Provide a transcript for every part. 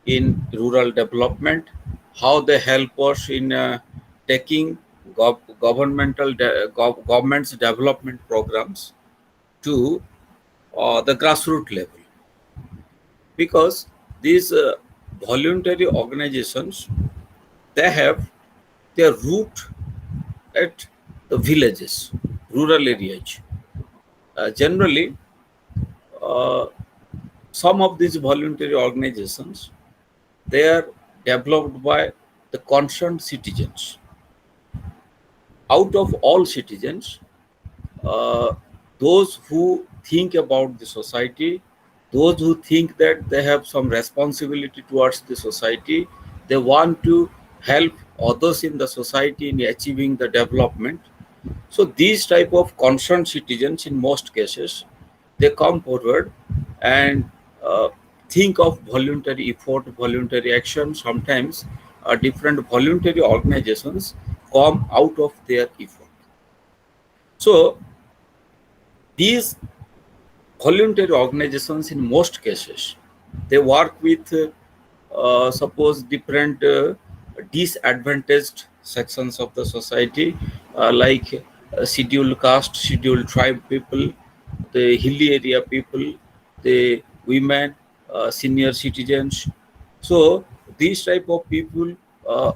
in rural development, how they help us in taking government's development programs to the grassroots level. Because these voluntary organizations, they have their root at the villages, rural areas. Generally, uh, some of these voluntary organizations, they are developed by the concerned citizens. Out of all citizens, uh, those who think about the society, those who think that they have some responsibility towards the society, they want to help others in the society in achieving the development. So these type of concerned citizens, in most cases, they come forward and uh, think of voluntary effort, voluntary action. Sometimes different voluntary organizations come out of their effort. So these voluntary organizations, in most cases, they work with suppose different disadvantaged sections of the society, like scheduled caste, scheduled tribe people, the hilly area people, the women, senior citizens. So these type of people, uh,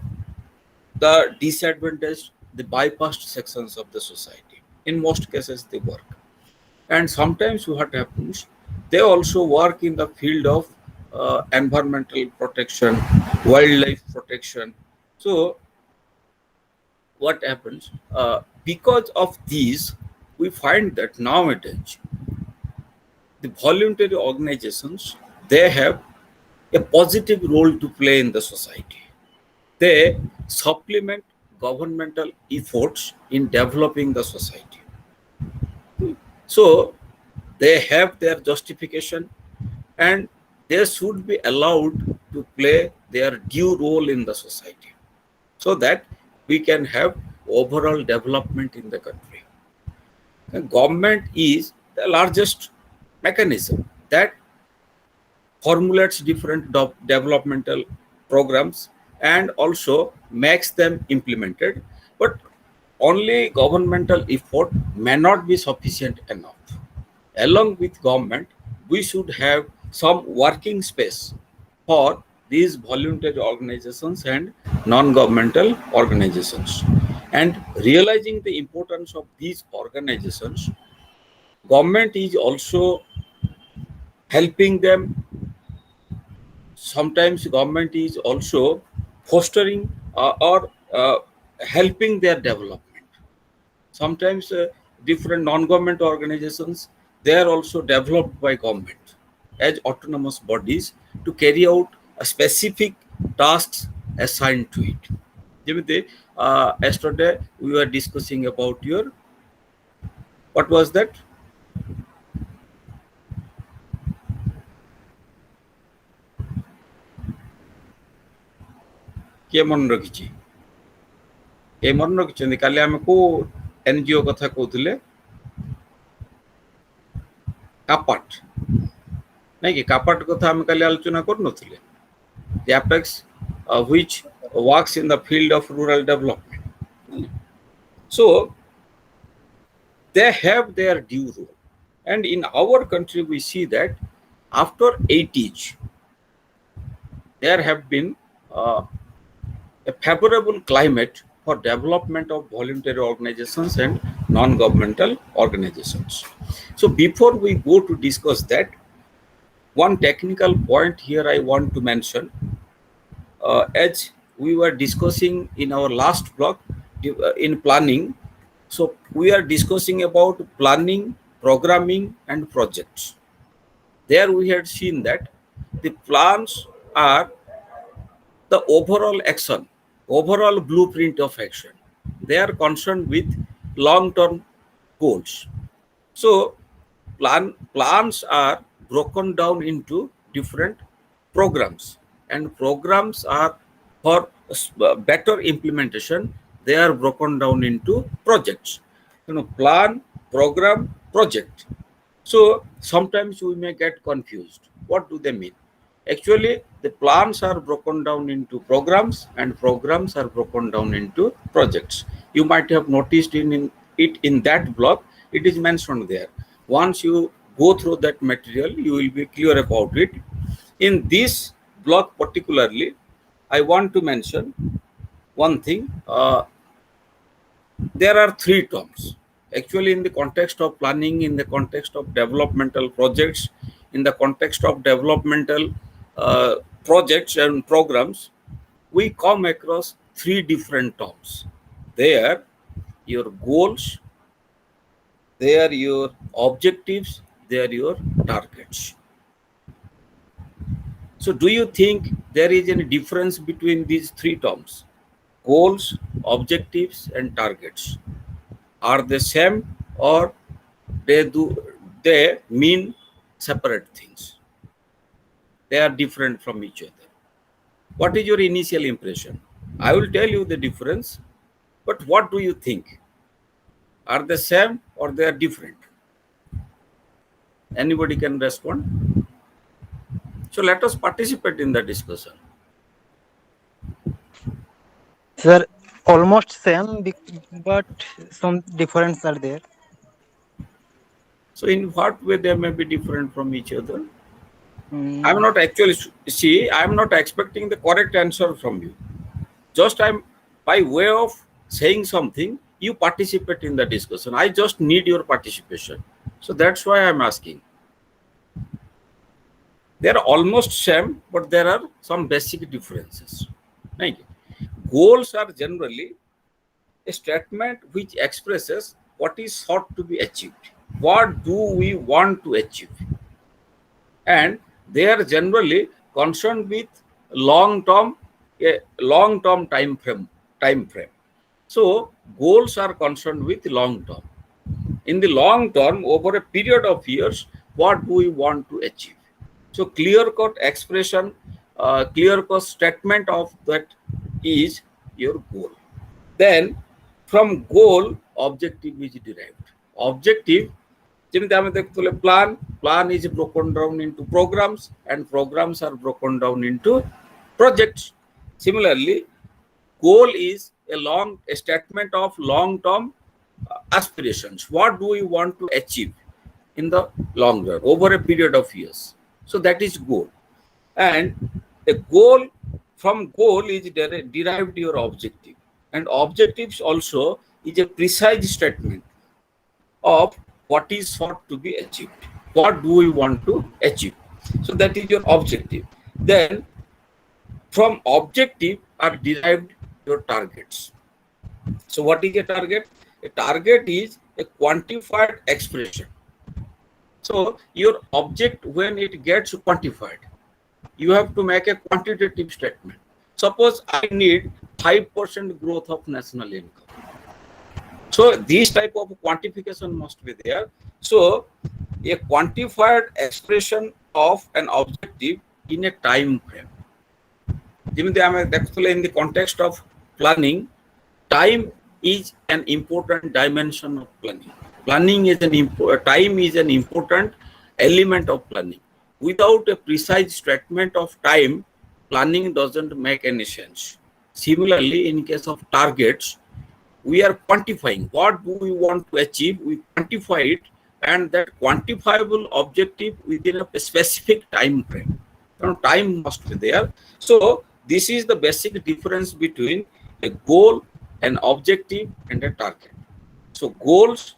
the disadvantaged, the bypassed sections of the society, in most cases they work. And sometimes what happens, they also work in the field of environmental protection, wildlife protection. So what happens, because of these, we find that nowadays the voluntary organizations, they have a positive role to play in the society. They supplement governmental efforts in developing the society. So they have their justification, and they should be allowed to play their due role in the society, so that we can have overall development in the country. The government is the largest mechanism that formulates different developmental programs and also makes them implemented. But only governmental effort may not be sufficient enough. Along with government, we should have some working space for these voluntary organizations and non-governmental organizations. And realizing the importance of these organizations, government is also helping them. Sometimes government is also fostering or helping their development. Sometimes different non-government organizations, they are also developed by government as autonomous bodies to carry out a specific tasks assigned to it. যেমনি, yesterday we were discussing about your, what was that? କିଏ ମନେ ରଖିଛି? କେ ମନେ ରଖିଛନ୍ତି? କାଲି ଆମେ କୋଉ NGO କଥା କହୁଥିଲେ? କାପାଟ, ନାଇଁ କି? କାପାଟ କଥା ଆମେ କାଲି ଆଲୋଚନା କରୁନଥିଲେ? The apex which works in the field of rural development. So they have their due role. And in our country, we see that after 80s, there have been a favorable climate for development of voluntary organizations and non-governmental organizations. So before we go to discuss that, one technical point here I want to mention. As we were discussing in our last block in planning, so we are discussing about planning, programming, and projects. There we had seen that the plans are the overall action, overall blueprint of action. They are concerned with long-term goals. So plans are broken down into different programs, and programs are for better implementation. They are broken down into projects. Plan, program, project. So sometimes we may get confused. What do they mean? Actually, the plans are broken down into programs and programs are broken down into projects. You might have noticed it in that block, it is mentioned there. Once you go through that material, you will be clear about it. In this block particularly, I want to mention one thing. There are three terms. Actually, in the context of planning, in the context of developmental projects, in the context of developmental projects and programs, we come across three different terms. They are your goals, they are your objectives, they are your targets. So, do you think there is any difference between these three terms? Goals, objectives, and targets. Are they same, or they mean separate things? They are different from each other. What is your initial impression? I will tell you the difference, but what do you think? Are they same or they are different? Anybody can respond. So let us participate in the discussion. Sir, almost same, but some difference are there. So in what way they may be different from each other? I'm Mm, not actually, see, I'm not expecting the correct answer from you. Just I'm by way of saying something, you participate in the discussion. I just need your participation. So that's why I'm asking. They're almost same, but there are some basic differences. Right? Goals are generally a statement which expresses what is sought to be achieved. What do we want to achieve? And they are generally concerned with long-term, a long-term time frame. So goals are concerned with long term. In the long term, over a period of years, what do we want to achieve? So clear-cut expression, clear-cut statement of that is your goal. Then from goal, objective is derived. Objective, যেমন আমি দেখতে plan is broken down into programs and programs are broken down into projects. Similarly, goal is a statement of long-term aspirations. What do we want to achieve in the long run over a period of years? So that is goal. And a goal, from goal is derived your objective, and objectives also is a precise statement of what is sought to be achieved. What do we want to achieve? So that is your objective. Then from objective are derived your targets. So what is a target? A target is a quantified expression. So your object, when it gets quantified, you have to make a quantitative statement. Suppose I need 5% growth of national income. So this type of quantification must be there. So a quantified expression of an objective in a time frame. In the context of planning, time is an important dimension of planning. Time is an important element of planning. Without a precise statement of time, planning doesn't make any sense. Similarly, in case of targets, we are quantifying what do we want to achieve. We quantify it, and that quantifiable objective within a specific time frame. Time must be there. So this is the basic difference between a goal, an objective, and a target. So goals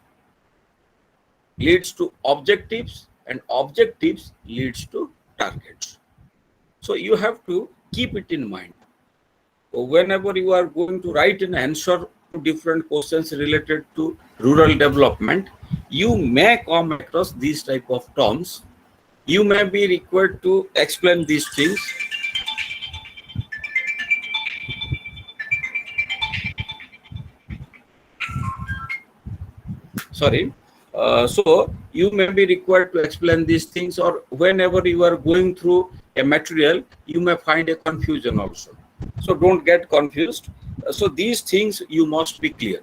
leads to objectives, and objectives leads to targets. So you have to keep it in mind. So whenever you are going to write an answer to different questions related to rural development, you may come across these type of terms. You may be required to explain these things. Sorry. So you may be required to explain these things, or whenever you are going through a material, you may find a confusion also. So don't get confused. So these things you must be clear.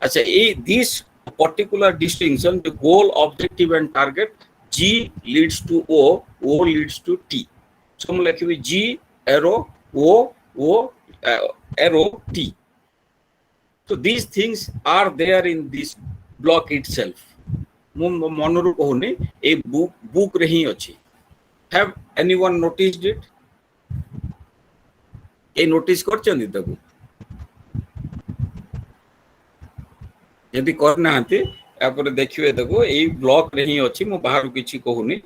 This particular distinction, the goal, objective, and target, G leads to O, O leads to T. So I'm like G arrow O arrow T. So these things are there in this block itself. Monoru kohuni a book rehi achi. Have anyone noticed it? A notice करचंदी ताकू यदि करना हंते यापर देखिए ताकू ए block रे ही अछि मो बाहर किछि कहूनी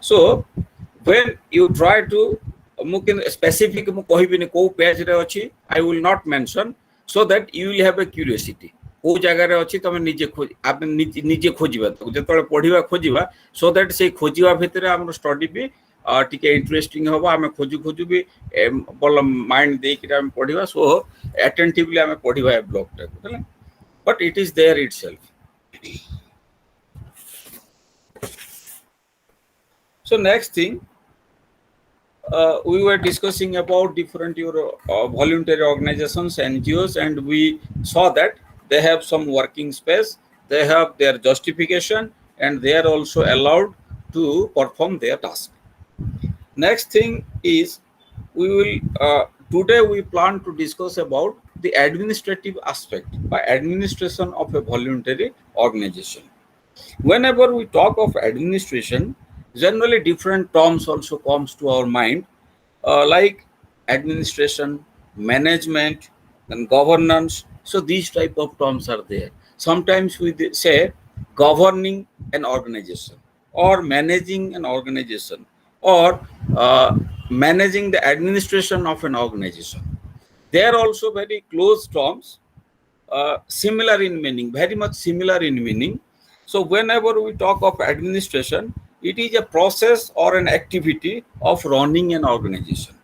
सो when you try to मुकिन specific मु कहिबिनी को पेज रे अछि I will not mention so that you will have a curiosity को जगह रे अछि तमे निजे खोज आप निजे खोजिबा जतले पढिबा खोजिबा so that से खोजिबा भितरे हमर स्टडी भी टिके इंटरेस्टिंग हबो आमे खोजु खोजु भी बल माइंड दे कि हम पढिबा सो अटेंटिवली आमे पढिबा ए ब्लॉक टा but it is there itself. So next thing we were discussing about different voluntary organizations, NGOs, and we saw that they have some working space, they have their justification, and they are also allowed to perform their task. Next thing is we will today we plan to discuss about the administrative aspect by administration of a voluntary organization. Whenever we talk of administration, generally different terms also comes to our mind, like administration, management, and governance. So these type of terms are there. Sometimes we say governing an organization or managing an organization or managing the administration of an organization. They are also very close terms, similar in meaning, very much similar in meaning. So whenever we talk of administration, it is a process or an activity of running an organization.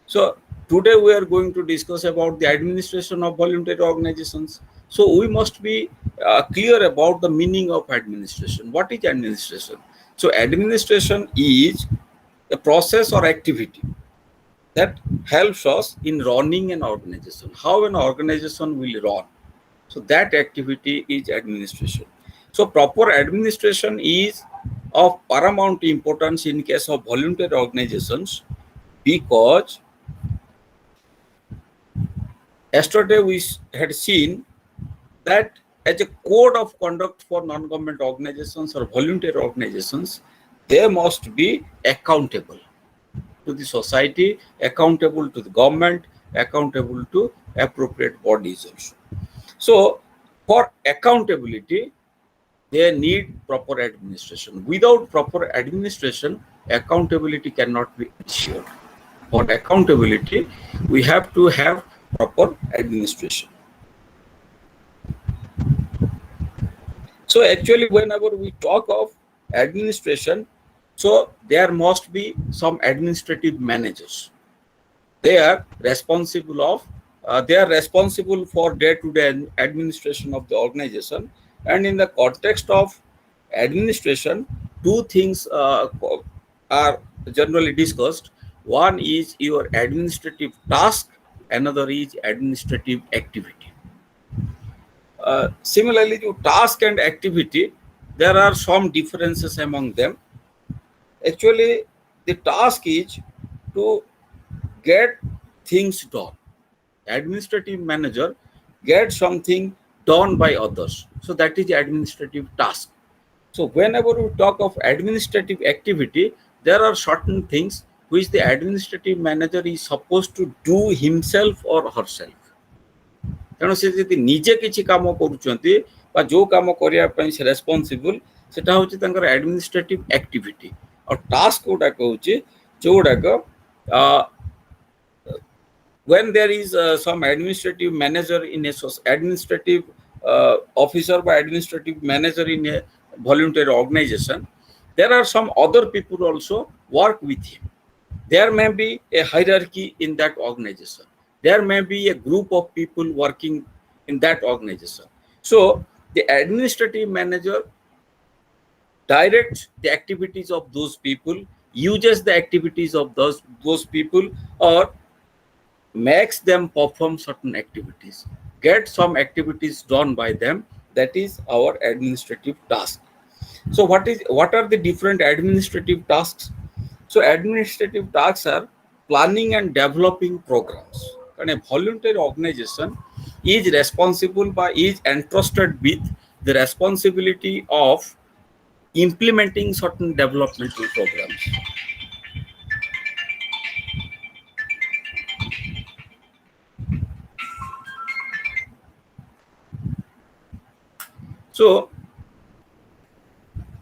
So today we are going to discuss about the administration of voluntary organizations. So we must be clear about the meaning of administration. What is administration? So administration is a process or activity that helps us in running an organization, how an organization will run. So that activity is administration. So proper administration is of paramount importance in case of voluntary organizations because yesterday we had seen that as a code of conduct for non-government organizations or voluntary organizations, they must be accountable to the society, accountable to the government, accountable to appropriate bodies also. So for accountability, they need proper administration. Without proper administration, accountability cannot be ensured. For accountability, we have to have proper administration. So actually, whenever we talk of administration, so there must be some administrative managers. They are responsible for day-to-day administration of the organization. And in the context of administration, two things are generally discussed. One is your administrative task, another is administrative activity. Similarly, to task and activity, there are some differences among them. Actually, the task is to get things done. Administrative manager gets something done by others. So that is the administrative task. So whenever we talk of administrative activity, there are certain things which the administrative manager is supposed to do himself or herself. ତେଣୁ ସେ ଯଦି ନିଜେ କିଛି କାମ କରୁଛନ୍ତି ବା ଯୋଉ କାମ କରିବା ପାଇଁ ସେ ରେସ୍ପନ୍ସିବୁଲ ସେଟା ହେଉଛି ତାଙ୍କର ଆଡମିନିଷ୍ଟ୍ରେଟିଭ ଆକ୍ଟିଭିଟି ଆଉ ଟାସ୍କ ଗୁଡାକ ହେଉଛି ଯୋଉଗୁଡାକ when there is some administrative manager in a administrative officer by administrative manager in a voluntary organization, there are some other people also work with him. There may be a hierarchy in that organization. There may be a group of people working in that organization. So the administrative manager directs the activities of those people, uses the activities of those people, or makes them perform certain activities, get some activities done by them. That is our administrative task. So what are the different administrative tasks? So administrative tasks are planning and developing programs. And a voluntary organization is entrusted with the responsibility of implementing certain developmental programs. So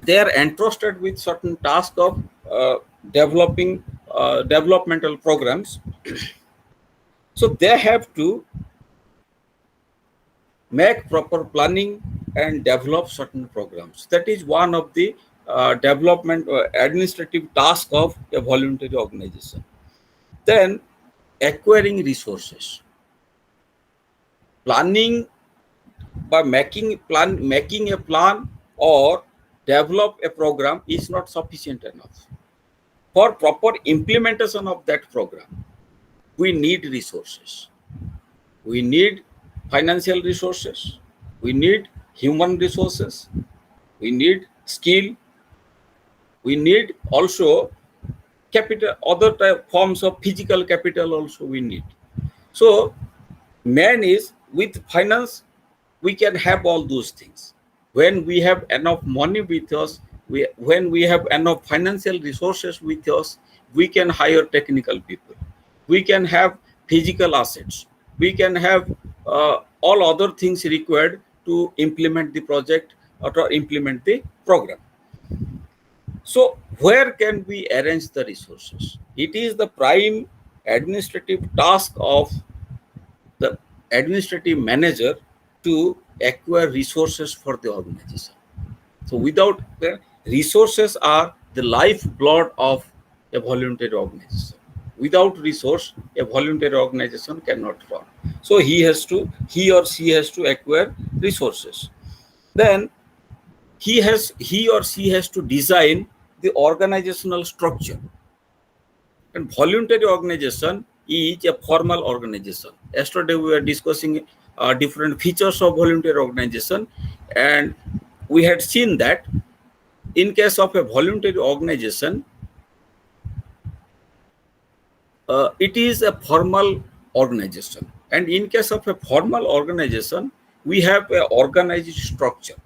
they are entrusted with certain task of developing developmental programs. So they have to make proper planning and develop certain programs. That is one of the development administrative task of a voluntary organization. Then acquiring resources. Planning by making a plan or develop a program is not sufficient enough. For proper implementation of that program, we need resources. We need financial resources. We need human resources. We need skill. We need also capital, other forms of physical capital also we need. So man is with finance, we can have all those things. When we have enough money with us, when we have enough financial resources with us, we can hire technical people. We can have physical assets. We can have all other things required to implement the project or to implement the program. So where can we arrange the resources? It is the prime administrative task of the administrative manager to acquire resources for the organization. So without the resources are the lifeblood of a voluntary organization. Without resource, a voluntary organization cannot run. So he or she has to acquire resources. Then he or she has to design the organizational structure. And voluntary organization is a formal organization. Yesterday we were discussing different features of voluntary organization, and we had seen that in case of a voluntary organization, it is a formal organization. And in case of a formal organization, we have an organized structure.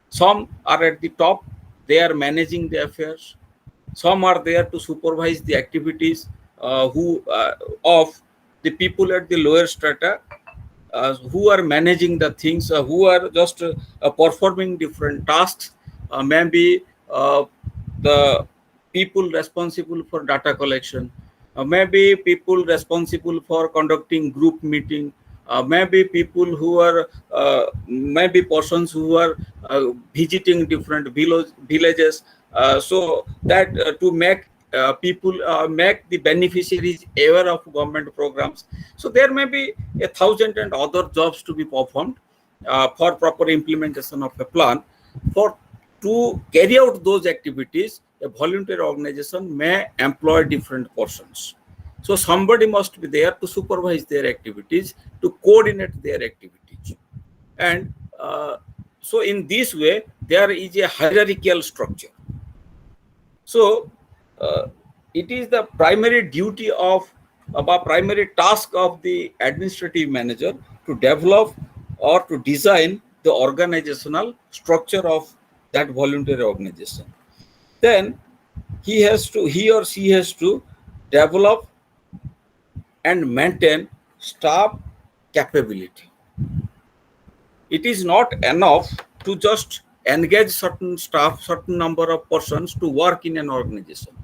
Some are at the top, they are managing the affairs. Some are there to supervise the activities of the people at the lower strata, who are managing the things, who are just performing different tasks. Maybe the people responsible for data collection, maybe people responsible for conducting group meeting, maybe people who are maybe persons who are visiting different villages, so that to make people make the beneficiaries aware of government programs. So there may be 1,000 and other jobs to be performed for proper implementation of a plan. To carry out those activities, a voluntary organization may employ different persons. So somebody must be there to supervise their activities, to coordinate their activities. And so in this way, there is a hierarchical structure. So it is the primary duty of primary task of the administrative manager to develop or to design the organizational structure of that voluntary organization. Then he or she has to develop and maintain staff capability. It is not enough to just engage certain staff, certain number of persons to work in an organization.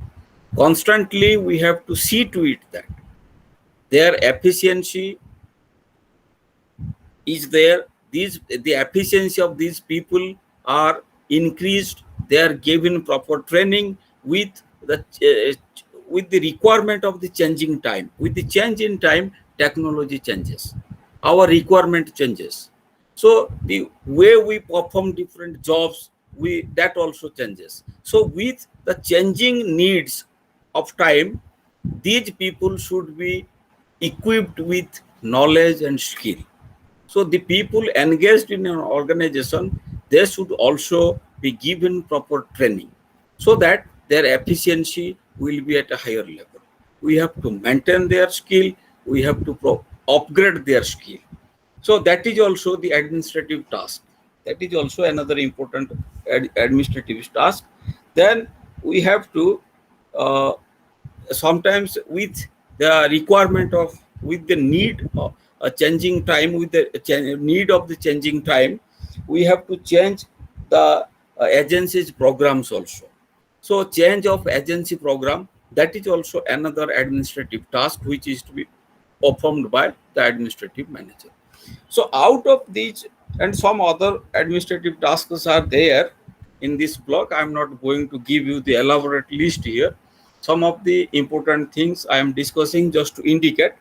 Constantly, we have to see to it that their efficiency is there. The efficiency of these people are increased. They are given proper training with the requirement of the changing time. With the change in time, technology changes. Our requirement changes. So the way we perform different jobs, that also changes. So with the changing needs of time, these people should be equipped with knowledge and skill. So the people engaged in an organization, they should also be given proper training so that their efficiency will be at a higher level. We have to maintain their skill. We have to upgrade their skill. So that is also the administrative task. That is also another important administrative task. Then we have to uh, sometimes with the requirement of, with the need of a changing time, with the need of the changing time, we have to change the agency's programs also. So change of agency program, that is also another administrative task which is to be performed by the administrative manager. So out of these and some other administrative tasks are there in this block. I'm not going to give you the elaborate list here. Some of the important things I am discussing just to indicate,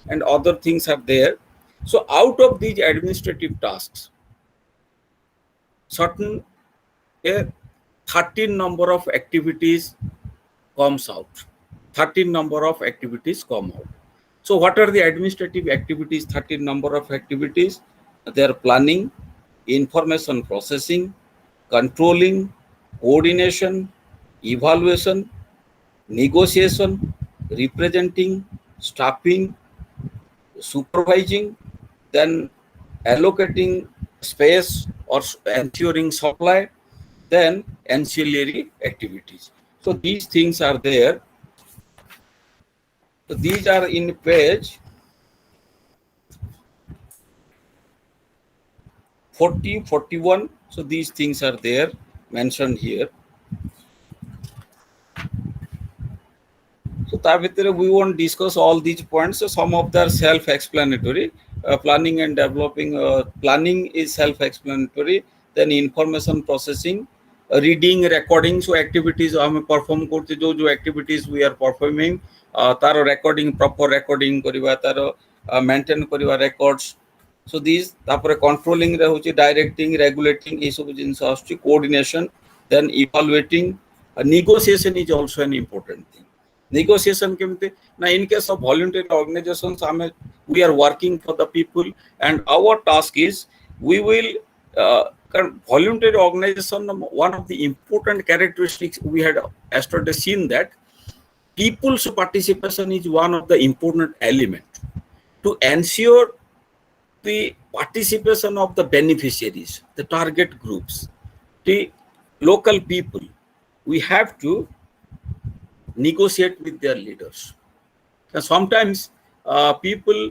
and other things are there. So out of these administrative tasks, certain a 13 number of activities comes out. 13 number of activities come out. So what are the administrative activities? 13 number of activities. They are planning, information processing, controlling, coordination, evaluation, negotiation, representing, staffing, supervising, then allocating space or ensuring supply, then ancillary activities. So these things are there. So these are in page 40, 41. So these things are there mentioned here. So we won't discuss all these points. So some of them are self-explanatory. Planning and developing. Planning is self-explanatory. Then information processing, reading, recording. So activities we perform करते जो activities we are performing, taro recording, proper recording करिवा, taro maintain करिवा records. So these तापर controlling रे होची, directing, regulating ये सब जिनिस आसुची, coordination, then evaluating. Negotiation is also an important thing. Negotiation केमते ना, in case of voluntary organizations we are working for the people, and our task is we will voluntary organization, one of the important characteristics we had yesterday seen that people's participation is one of the important element to ensure the participation of the beneficiaries, the target groups, the local people. We have to negotiate with their leaders. And sometimes people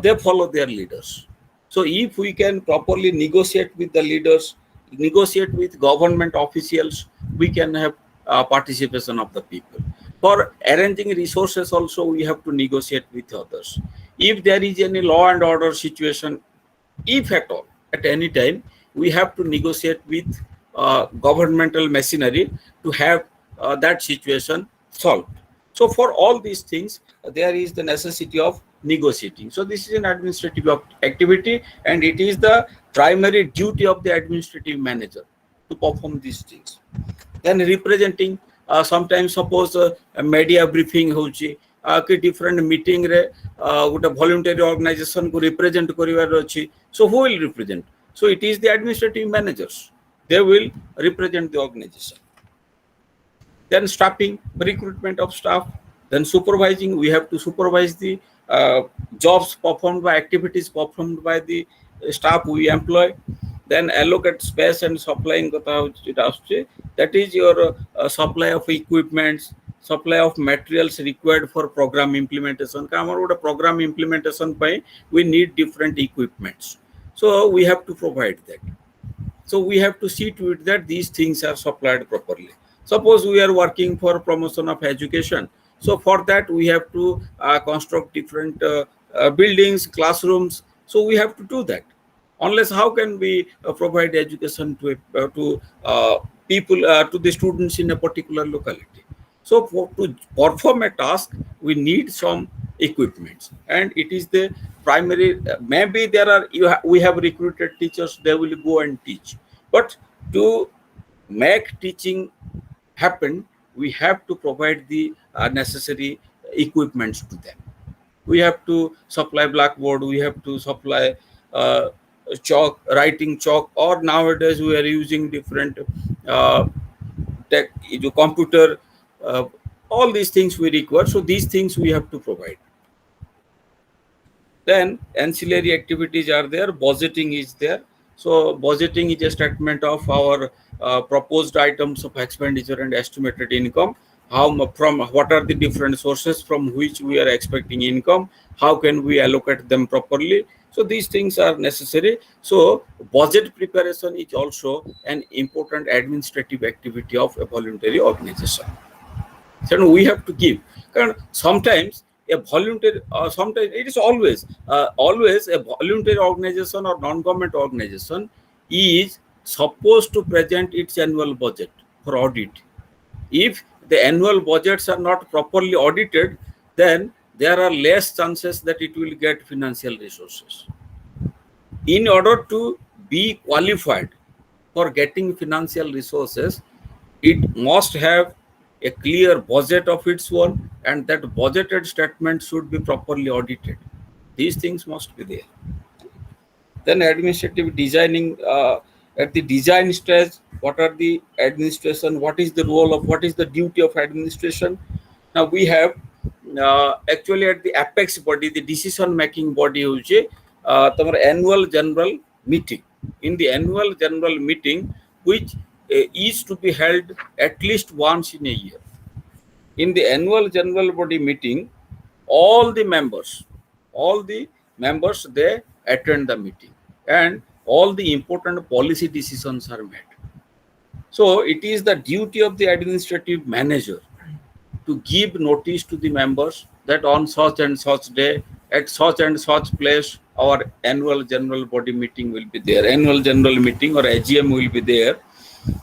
they follow their leaders. So if we can properly negotiate with the leaders, negotiate with government officials, we can have participation of the people. For arranging resources also, we have to negotiate with others. If there is any law and order situation, if at all, at any time, we have to negotiate with governmental machinery to have that situation solved. So for all these things, there is the necessity of negotiating. So this is an administrative activity, and it is the primary duty of the administrative manager to perform these things. Then representing, sometimes suppose media briefing होची, कि different meeting रे गोटे voluntary organization को represent करिवार अछि. So who will represent? So it is the administrative managers. They will represent the organization. Then staffing, recruitment of staff. Then supervising, we have to supervise the jobs performed by, activities performed by the staff we employ. Then allocate space and supplying, that is your supply of equipments, supply of materials required for program implementation. Program implementation we need different equipments, so we have to provide that. So we have to see to it that these things are supplied properly. Suppose we are working for promotion of education, so for that we have to construct different buildings, classrooms. So we have to do that. Unless how can we provide education to people, to the students in a particular locality? So to perform a task, we need some equipments, and it is the primary. Maybe there are we have recruited teachers; they will go and teach. But to make teaching happen, we have to provide the necessary equipments to them. We have to supply blackboard. We have to supply chalk, writing chalk, or nowadays we are using different tech, computer All these things we require. So these things we have to provide. Then ancillary activities are there, budgeting is there. So budgeting is a statement of our proposed items of expenditure and estimated income. From what are the different sources from which we are expecting income, how can we allocate them properly. So these things are necessary. So budget preparation is also an important administrative activity of a voluntary organization. So we have to give. Sometimes a voluntary, sometimes it is always a voluntary organization or non-government organization is supposed to present its annual budget for audit. If the annual budgets are not properly audited, then there are less chances that it will get financial resources. In order to be qualified for getting financial resources, it must have a clear budget of its own, and that budgeted statement should be properly audited. These things must be there. Then administrative designing, at the design stage, what are the administration, what is the role of, what is the duty of administration. Now we have actually at the apex body, the decision making body hoche annual general meeting. In the annual general meeting, which is to be held at least once in a year. In the annual general body meeting, all the members, they attend the meeting, and all the important policy decisions are made. So it is the duty of the administrative manager to give notice to the members that on such and such day, at such and such place, our annual general body meeting will be there, annual general meeting or AGM will be there.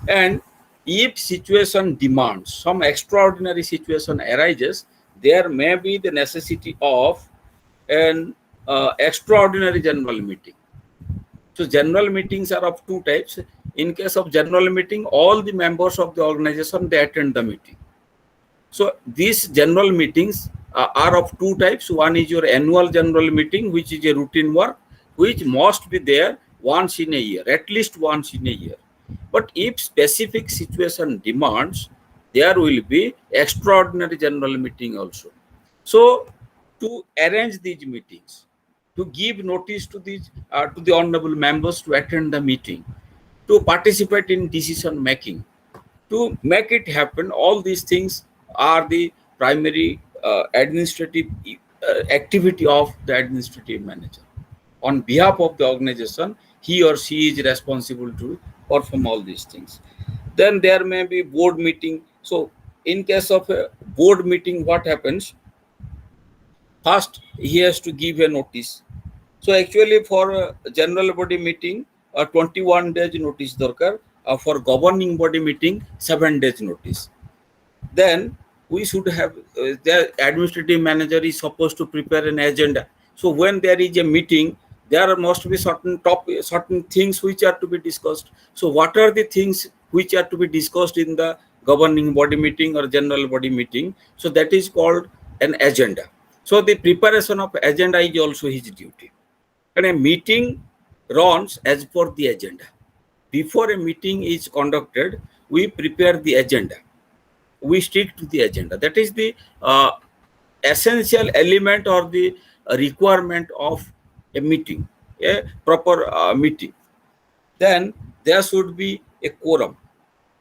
And if situation demands, some extraordinary situation arises, there may be the necessity of an extraordinary general meeting. So general meetings are of two types. In case of general meeting, all the members of the organization, they attend the meeting. So these general meetings are of two types. One is your annual general meeting, which is a routine work, which must be there once in a year, at least once in a year. But if specific situation demands, there will be extraordinary general meeting also. So to arrange these meetings, to give notice to these to the honorable members to attend the meeting, to participate in decision making, to make it happen, all these things are the primary administrative activity of the administrative manager. On behalf of the organization, he or she is responsible to perform all these things. Then there may be board meeting. So in case of a board meeting, what happens? First, he has to give a notice. So actually for a general body meeting, 21 days notice darkar. For governing body meeting, 7 days notice. Then we should have the administrative manager is supposed to prepare an agenda. So when there is a meeting, there must be certain things which are to be discussed. So what are the things which are to be discussed in the governing body meeting or general body meeting? So that is called an agenda. So the preparation of agenda is also his duty. And a meeting runs as per the agenda. Before a meeting is conducted, we prepare the agenda. We stick to the agenda. That is the essential element or the requirement of a meeting, a proper meeting. Then there should be a quorum.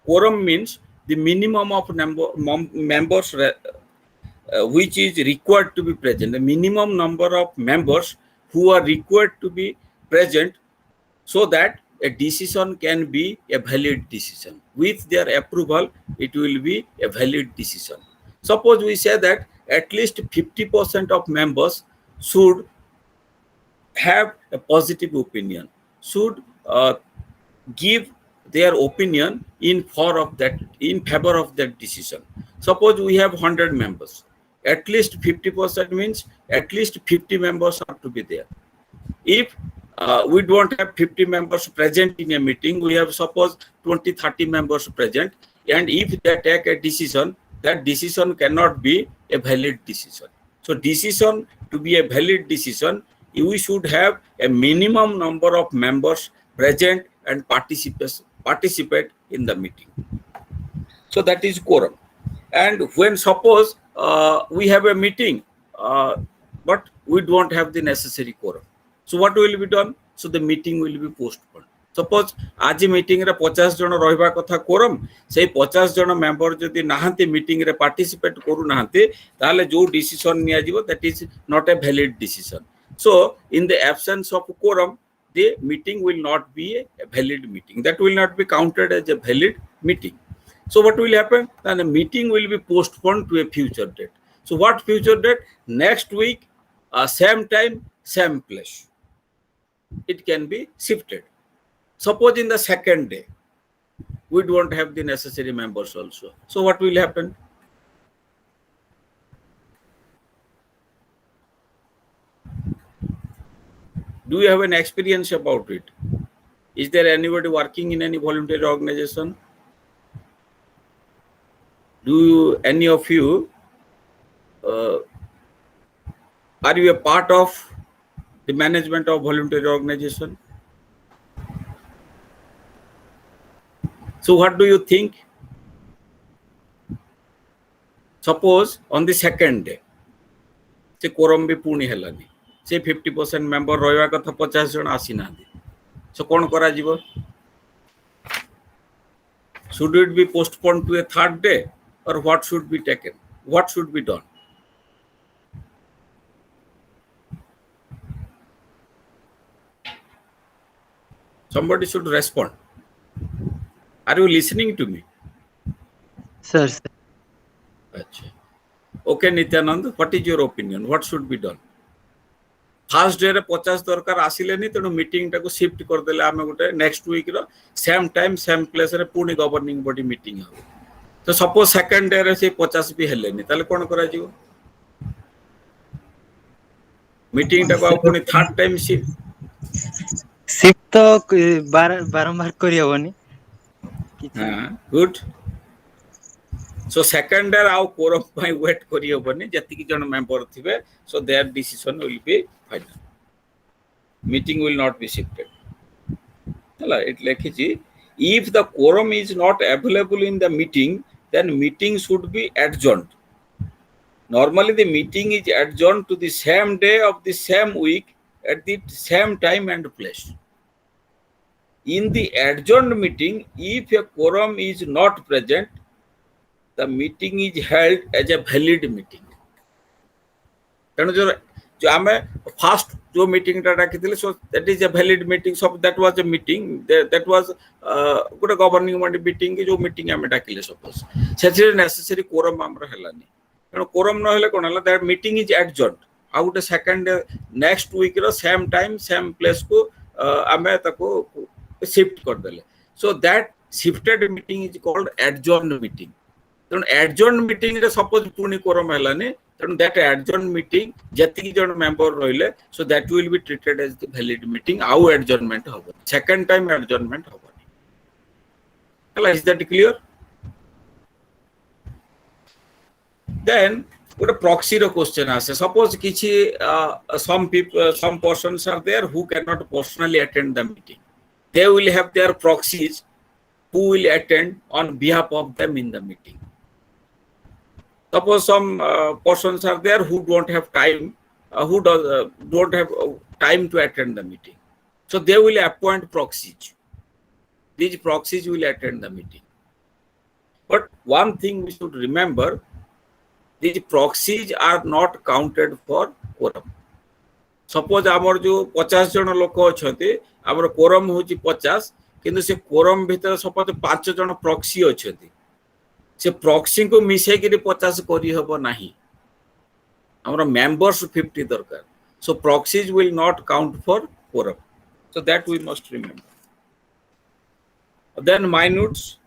Quorum means the minimum of members which is required to be present, the minimum number of members who are required to be present, so that a decision can be a valid decision. With their approval, it will be a valid decision. Suppose we say that at least 50% of members should have a positive opinion, should give their opinion in favor of that decision. Suppose we have 100 members. At least 50% means at least 50 members are to be there. If we don't have 50 members present in a meeting, we have suppose 20-30 members present, and if they take a decision, that decision cannot be a valid decision. So decision to be a valid decision, we should have a minimum number of members present and participate in the meeting. So that is quorum. And when suppose we have a meeting, but we don't have the necessary quorum, so what will be done? So the meeting will be postponed. Suppose आज meeting रे 50 जन रहिबा कथा quorum, से 50 जन member जदि नाहंती meeting रे participate करू नाहंती, ताले जो डिसीजन निया जिवो that is not a valid decision. So in the absence of quorum, the meeting will not be a valid meeting. That will not be counted as a valid meeting. So what will happen? Then the meeting will be postponed to a future date. So what future date? Next week, same time, same place. It can be shifted. Suppose in the second day, we don't have the necessary members also. So what will happen? Do you have an experience about it? Is there anybody working in any voluntary organization? Do any of you, are you a part of the management of voluntary organization? So what do you think? Suppose on the second day, से quorum भी पूर्ण हेलानी, से 50% member रहिबा कथा 50 जन आसी नांदी, so कोन करा जीवो? Should it be postponed to a third day, or what should be taken? What should be done? Somebody should respond. Are you listening to me? Sir. Achha. Okay, Nityanand, what is your opinion? What should be done? First day रे 50 दरकार आसिलेनी, तेणु meeting टाको shift कर देले आमे गोटे next week रो same time same place रे पुणी गवर्निंग बॉडी मीटिंग हो. तो सपोज सेकंड डे रे से 50 भी हेलेनी, ताले कोन करा जीवो? मीटिंग टाको पुणी थर्ड टाइम शिफ्ट तो बारंबार करी होनी. हां, गुड. So second day आउ quorum पाई वेट करी होबनी, जति कि जन member थिबे, so their decision will be final. Meeting will not be shifted. Hala, it lekhichi, if the quorum is not available in the meeting, then meeting should be adjourned. Normally the meeting is adjourned to the same day of the same week at the same time and place. In the adjourned meeting, if a quorum is not present, the meeting is held as a valid meeting. जो आमे first जो meeting टा डाकिथिले, so that is a valid meeting. So that was a meeting, that was गोटे governing body meeting की जो meeting आमे डाकिले, suppose सेथिरे नेसेसरी कोरम हमर हेलानी, तेणु कोरम न हेले कोन हला, दैट मीटिंग इज एडजॉर्न्ड. आ गोटे सेकंड नेक्स्ट वीक रो सेम टाइम सेम प्लेस को आमे ताको शिफ्ट कर देले. So that shifted meeting is called adjourned meeting. तेणु एडजॉर्न्ड मीटिंग रे सपोज पुणी कोरम हेलानी, तेणु दैट एडजॉर्न्ड मीटिंग जति जन मेंबर रहिले, so that will be treated as the valid meeting. आउ एडजॉर्नमेंट होबो, सेकंड टाइम एडजॉर्नमेंट होबो. हला, is that clear? Then what a proxy ro question ase. Suppose kichi some people, some persons are there who cannot personally attend the meeting. They will have their proxies who will attend on behalf of them in the meeting. Suppose some persons are there who don't have time, don't have time to attend the meeting. So they will appoint proxies. These proxies will attend the meeting. But one thing we should remember, these proxies are not counted for quorum. Suppose आमर जो 50 जन लोक अछते, आमर quorum होची 50, किंतु से quorum भीतर suppose 5 जन proxy अछते, से proxy को मिसे कि 50 करी हबो नाही. आमर members 50 दरकार. So proxies will not count for quorum. So that we must remember. Then minutes,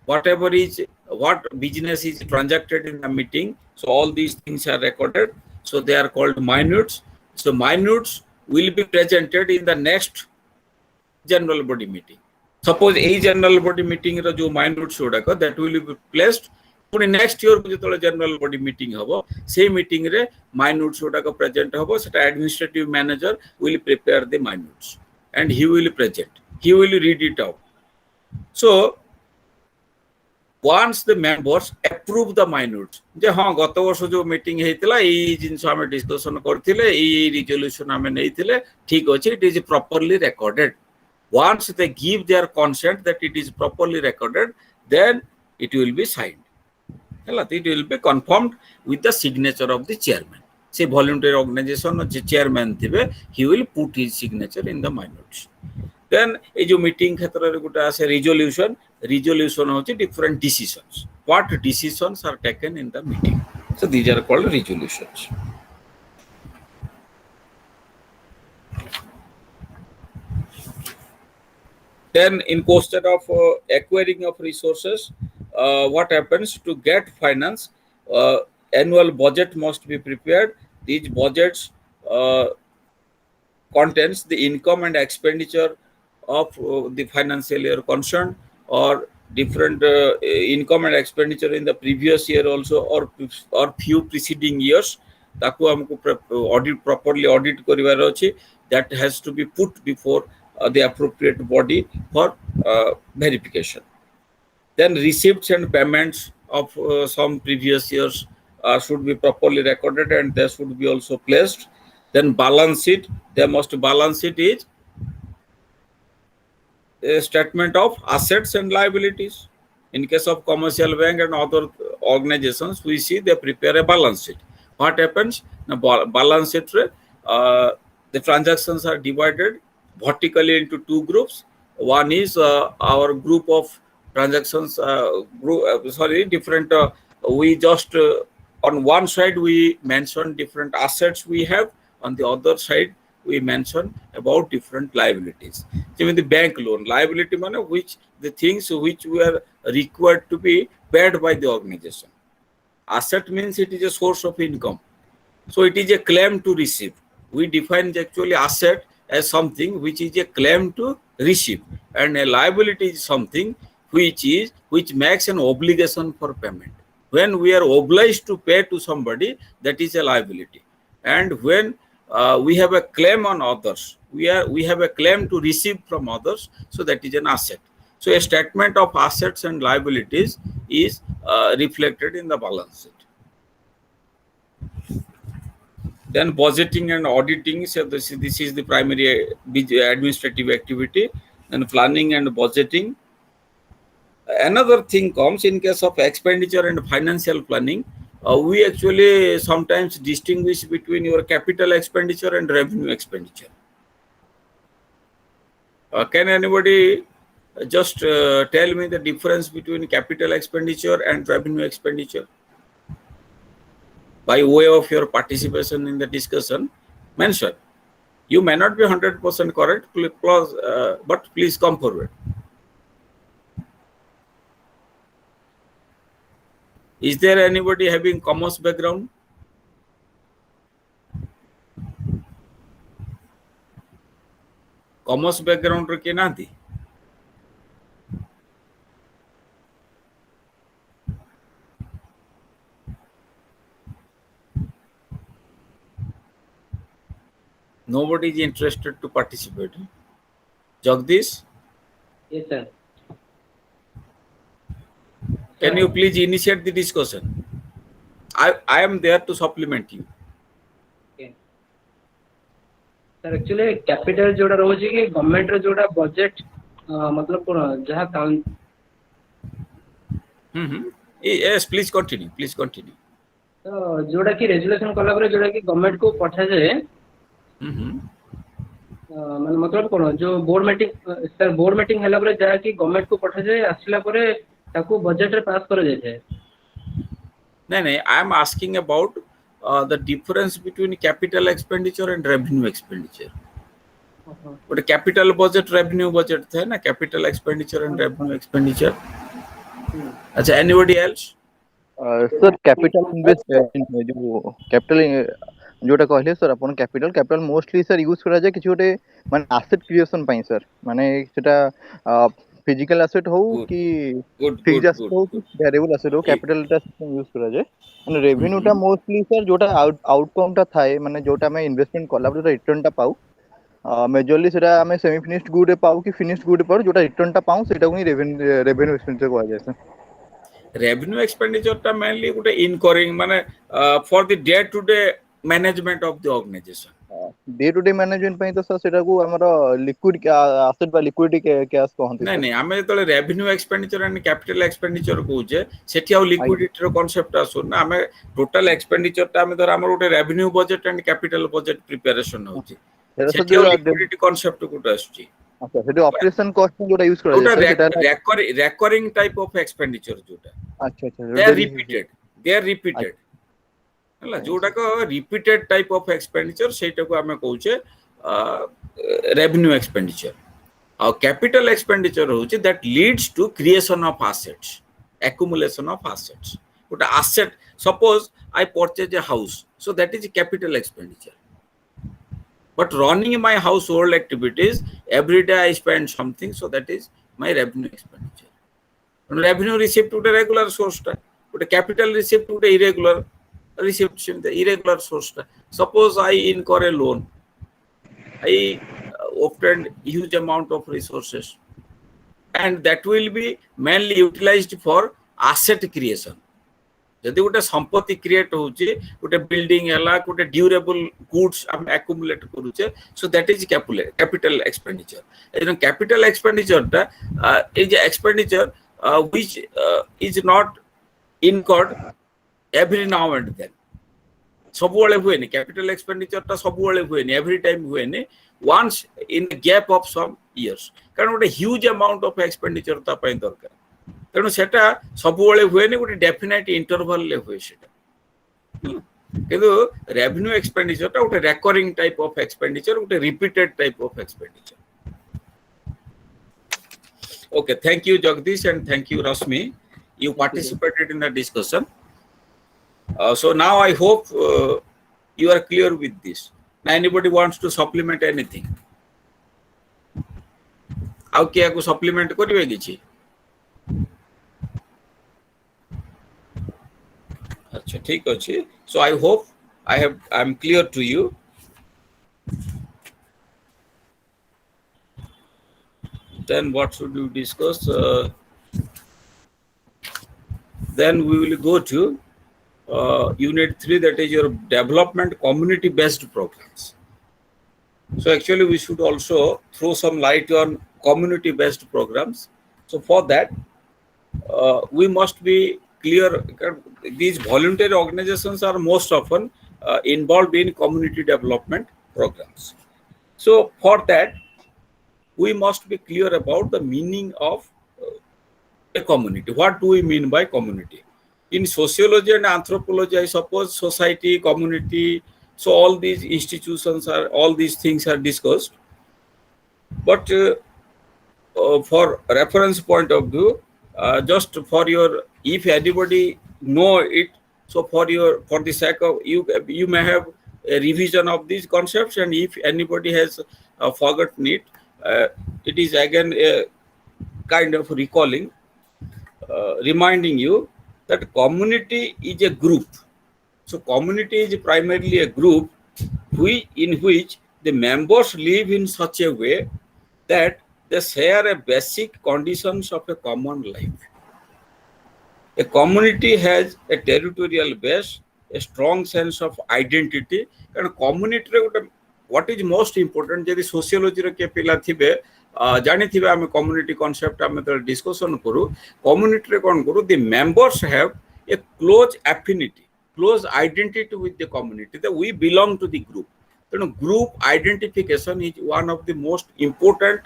whatever is, what business is transacted in the meeting, so all these things are recorded, so they are called minutes. So minutes will be presented in the next general body meeting. Suppose a general body meeting ro jo minutes udaka, that will be placed for next year ko general body meeting hobo, same meeting re minutes udaka present hobo. Seta administrative manager will prepare the minutes and he will present, he will read it out. So once the members approve the minutes जे हाँ गत वर्ष जो meeting हेतिला ई जिंस आमे discussion करथिले ई resolution आमे नेइथिले ठीक अछि it is properly recorded once they give their consent that it is properly recorded then it will be signed hela it will be confirmed with the signature of the chairman say voluntary organization J chairman थिबे he will put his signature in the minutes then ए जो meeting क्षेत्र रे गुटा आसे resolution होची different decisions what decisions are taken in the meeting so these are called resolutions then in question of acquiring of resources what happens to get finance annual budget must be prepared these budgets contains the income and expenditure of the financial year concerned or different income and expenditure in the previous year also or few preceding years taku हमको audit properly audit करिवार अछि that has to be put before the appropriate body for verification then receipts and payments of some previous years should be properly recorded and they should be also placed then balance sheet they must balance sheet is a statement of assets and liabilities in case of commercial bank and other organizations we see they prepare a balance sheet what happens now balance sheet the transactions are divided vertically into two groups one is our group of transactions different we just on one side we mention different assets we have on the other side we mention about different liabilities even the bank loan liability money which the things which were required to be paid by the organization asset means it is a source of income so it is a claim to receive we define actually asset as something which is a claim to receive and a liability is something which makes an obligation for payment when we are obliged to pay to somebody that is a liability and when we have a claim on others we have a claim to receive from others so that is an asset so a statement of assets and liabilities is reflected in the balance sheet then budgeting and auditing so this is the primary administrative activity and planning and budgeting another thing comes in case of expenditure and financial planning we actually sometimes distinguish between your capital expenditure and revenue expenditure can anybody just tell me the difference between capital expenditure and revenue expenditure by way of your participation in the discussion mention you may not be 100% correct but please come forward is there anybody having commerce background commerce background रे के नांती nobody is interested to participate Jagdish yes sir can you please initiate the discussion I am there to supplement you okay sir actually capital जोड़ा रोजी कि government रे जोड़ा budget मतलब कोन जहा count yes please continue तो जोड़ा कि रेजुलेशन कला पर जोड़ा कि गवर्नमेंट को पठा जाए माने मतलब कोन जो board meeting sir board meeting हला पर जा कि गवर्नमेंट को पठा जाए आसिला पर ताको बजट रे पास कर जाय छै नहीं I am asking about the difference between capital expenditure and revenue expenditure but capital budget revenue budget थे ना capital expenditure and revenue expenditure अच्छा anybody else sir capital invest जो कैपिटल जोटा कहले सर अपन capital capital mostly sir use करा जाय किछि गोटे माने एसेट क्रिएशन पई सर माने सेटा फिजिकल एसेट हो कि फिक्स्ड एसेट हो कि वेरिएबल एसेट हो कैपिटल टा यूज करा जाय माने रेवेन्यू टा मोस्टली सर जोटा आउटकम टा थाए माने जोटा में इन्वेस्टमेंट कला पर रिटर्न टा पाऊ मेजरली सेटा हमें सेमी फिनिश्ड गुड पाऊ कि फिनिश्ड गुड पर जोटा रिटर्न टा पाऊ सेटा को रेवेन्यू एक्सपेंडिचर कहा जाय sir revenue expenditure ta mainly gote incurring mane for the day to day management of the organization. Day to day management ପାଇଁ ତ sir ସେଟାକୁ ଆମର ଲିକ୍विଡ ଆସେଟ ବା ଲିକ୍विଡିଟି କ୍ୟାଶ କହନ୍ତି ନାଇଁ sir। ନାଇଁ ଆମେ ଯେତେବେଳେ revenue expenditure and capital expenditure କହୁଛେ ସେଠି ଆଉ ଲିକ୍ୱିଡିଟିର କନସେପ୍ଟ ଆସୁନି। ଆମେ ଟୋଟାଲ ଏକ୍ସପେଣ୍ଡିଚରଟା ଆମେ ଧର ଆମର ଗୋଟେ revenue budget and capital budget preparation ହଉଛି, ସେଟା ସେଠି ଆଉ ଲିକ୍ୱିଡିଟି କନସେପ୍ଟ କୋଉଟା ଆସୁଛି? ଆଚ୍ଛା ସେଠି ଅପରେସନ କଷ୍ଟ ଯୋଉଟା ୟୁଜ କରାଯାଏ ଯୋଉଟା sir ସେଟା ରେକରିଂ ଟାଇପ ଅଫ ଏକ୍ସପେଣ୍ଡିଚର ଯୋଉଟା ଆଚ୍ଛା ଆଚ୍ଛା ଦେ ଆର୍ ଡେରି ରିପିଟେଡ ହେଲା, ଯୋଉଟାକ ରିପିଟେଡ ଟାଇପ ଅଫ ଏକ୍ସପେଣ୍ଡିଚର ସେଇଟାକୁ ଆମେ କହୁଛେ ରେଭିନ୍ୟୁ ଏକ୍ସପେଣ୍ଡିଚର। ଆଉ କ୍ୟାପିଟାଲ ଏକ୍ସପେଣ୍ଡିଚର ହଉଛି that leads to creation of assets, accumulation of assets. ଗୋଟେ asset, suppose I purchase a house, so that is capital expenditure. But running my household activities, every day I spend something, so that is my revenue expenditure. Revenue receipt ଗୋଟେ regular source ଟା, ଗୋଟେ capital receipt ଗୋଟେ irregular receipt, ସେମିତି irregular source ଟା. Suppose I incur a loan, I obtained huge amount of resources, and that will be mainly utilized for asset creation. ଯଦି ଗୋଟେ ସମ୍ପତ୍ତି create ହଉଛି, ଗୋଟେ ବିଲ୍ଡିଂ ହେଲା, ଗୋଟେ ଡ୍ୟୁରେବଲ ଗୁଡ୍ସ ଆମେ ଆକୁମୁଲେଟ କରୁଛେ, so that is capital expenditure. ଏଇ କ୍ୟାପିଟାଲ ଏକ୍ସପେଣ୍ଡିଚରଟା is expenditure which is not incurred every now and then. ସବୁବେଳେ ହୁଏନି, କ୍ୟାପିଟାଲ ଏକ୍ସପେଣ୍ଡିଚରଟା ସବୁବେଳେ ହୁଏନି, ଏଭ୍ରି ଟାଇମ୍ ହୁଏନି, once in gap of SUM years, କାରଣ ଗୋଟେ ହ୍ୟୁଜ ଆମାଉଣ୍ଟ ଅଫ୍ ଏକ୍ସପେଣ୍ଡିଚର ତା ପାଇଁ ଦରକାର। ତେଣୁ ସେଟା ସବୁବେଳେ ହୁଏନି, ଗୋଟେ ଡେଫିନାଇଟ୍ ଇଣ୍ଟରଭାଲରେ ହୁଏ ସେଟା। କିନ୍ତୁ ରେଭିନ୍ୟୁ ଏକ୍ସପେଣ୍ଡିଚରଟା ଗୋଟେ ରେକରିଂ ଟାଇପ ଅଫ ଏକ୍ସପେଣ୍ଡିଚର, ଗୋଟେ repeated type of expenditure. Okay, thank you Jagdish and thank you Rasmi, you participated in the discussion. So now I hope you are clear with this. Now anybody wants to supplement anything? ଆଉ କିଏ ଆକୁ supplement କରିବେ କିଛି? ଆଚ୍ଛା ଠିକ ଅଛି। So I hope I'm clear to you. Then what should we discuss? Then we will go to Unit 3, that is your development community-based programs. So actually we should also throw some light on community-based programs. So for that, we must be clear, these voluntary organizations are most often involved in community development programs. So for that, we must be clear about the meaning of a community. What do we mean by community? In sociology and anthropology, I suppose society, community, so all these institutions are, all these things are discussed. But for reference point of view, just for your, if anybody know it, so for the sake of you may have a revision of these concepts, and if anybody has forgotten it, it is again a kind of recalling, reminding you that community is a group. So community is primarily a group in which the members live in such a way that they share a basic conditions of a common life. A community has a territorial base, a strong sense of identity, and community what is most important, যদি sociology ର କିଏ ପିଲା ଥିବେ ଜାଣିଥିବେ, ଆମେ community concept ଆମେ ତ discussion କରୁ, community ରେ କ'ଣ କରୁ, the members have a close affinity, close identity with the community, that we belong to the group. ତେଣୁ group identification is one of the most important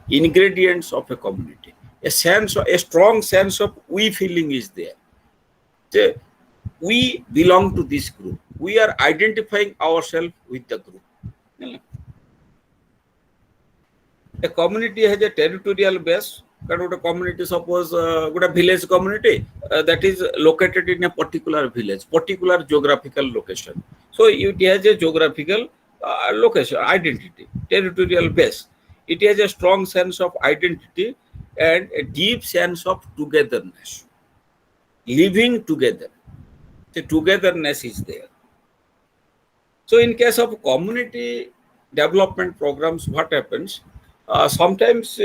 ingredients of a community. A strong sense of we feeling is there. We belong to this group. We are identifying ourselves with the group. A community has a territorial base. A community, suppose a village community that is located in a particular village, particular geographical location. So it has a geographical location, identity, territorial base. It has a strong sense of identity and a deep sense of togetherness, living together. The togetherness is there. So in case of community development programs, what happens? Sometimes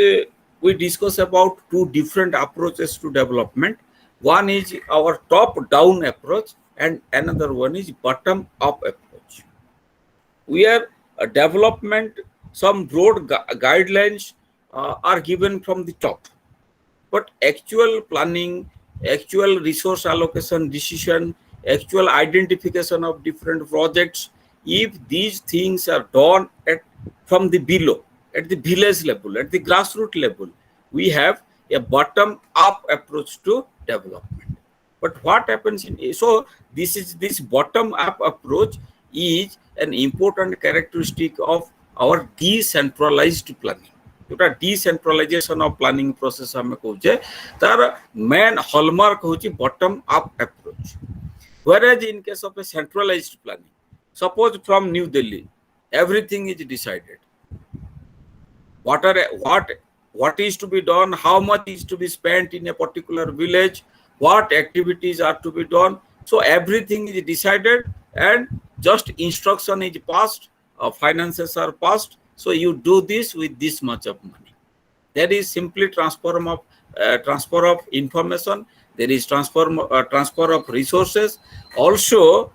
we discuss about two different approaches to development. One is our top-down approach and another one is bottom-up approach. We are development, some broad guidelines are given from the top, but actual planning, actual resource allocation decision, actual identification of different projects, if these things are done from the below, at the village level, at the grassroots level, we have a bottom-up approach to development. But what happens so this bottom-up approach is an important characteristic of our decentralized planning. जोटा decentralisation of planning process हम कहूचे तार main hallmark होची bottom up approach whereas in case of a centralized planning, suppose from New Delhi everything is decided, what is to be done, how much is to be spent in a particular village, what activities are to be done, so everything is decided and just instruction is passed, finances are passed, so you do this with this much of money. There is simply transfer of information, there is transfer of resources, also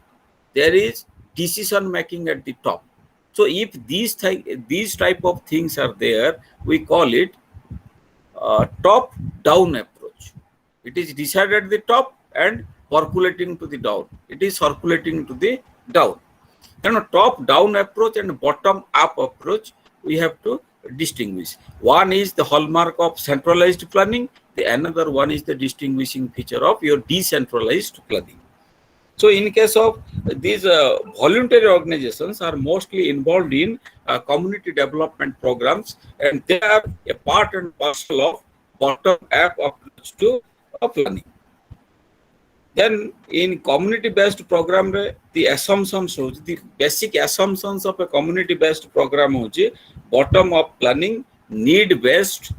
there is decision making at the top. So if these type of things are there, we call it top down approach. It is decided at the top and percolating to the down, it is circulating to the down. And a top down approach and bottom up approach we have to distinguish. One is the hallmark of centralized planning, the another one is the distinguishing feature of your decentralized planning. So in case of these voluntary organizations are mostly involved in community development programs, and they are a part and parcel of bottom up approach to planning. Then in community-based program, the assumptions, the basic assumptions of a community-based program is bottom-up planning, need-based,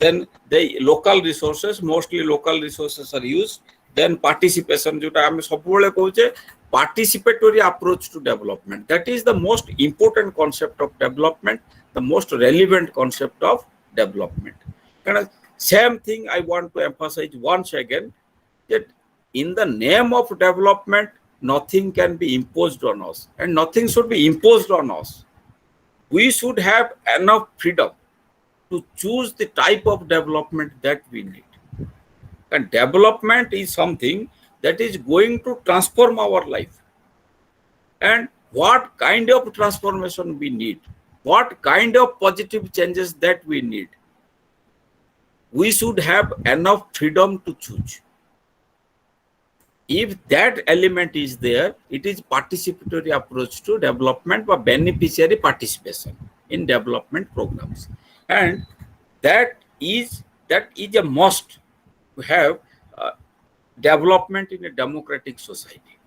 then the local resources, mostly local resources are used, then participation, participatory approach to development. That is the most important concept of development, the most relevant concept of development. And same thing I want to emphasize once again, that in the name of development, nothing can be imposed on us and nothing should be imposed on us. We should have enough freedom to choose the type of development that we need. And development is something that is going to transform our life. And what kind of transformation we need, what kind of positive changes that we need, we should have enough freedom to choose. If that element is there, it is participatory approach to development or beneficiary participation in development programs. And that is a must to have development in a democratic society.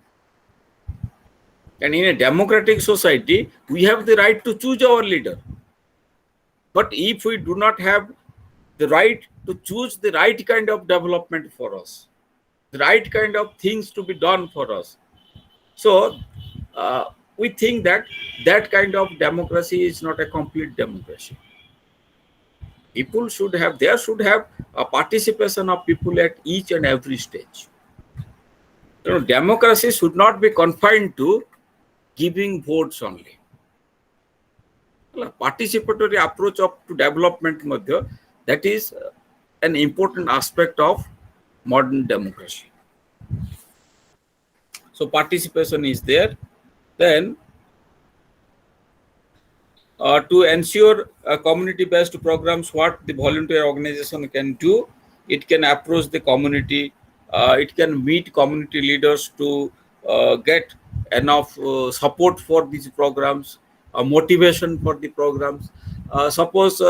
And in a democratic society, we have the right to choose our leader. But if we do not have the right to choose the right kind of development for us, the right kind of things to be done for us, so we think that that kind of democracy is not a complete democracy. People should have a participation of people at each and every stage. Democracy should not be confined to giving votes only. Participatory approach to development, that is an important aspect of modern democracy. So participation is there. Then to ensure community-based programs, what the voluntary organization can do, it can approach the community, it can meet community leaders to get enough support for these programs, motivation for the programs. Suppose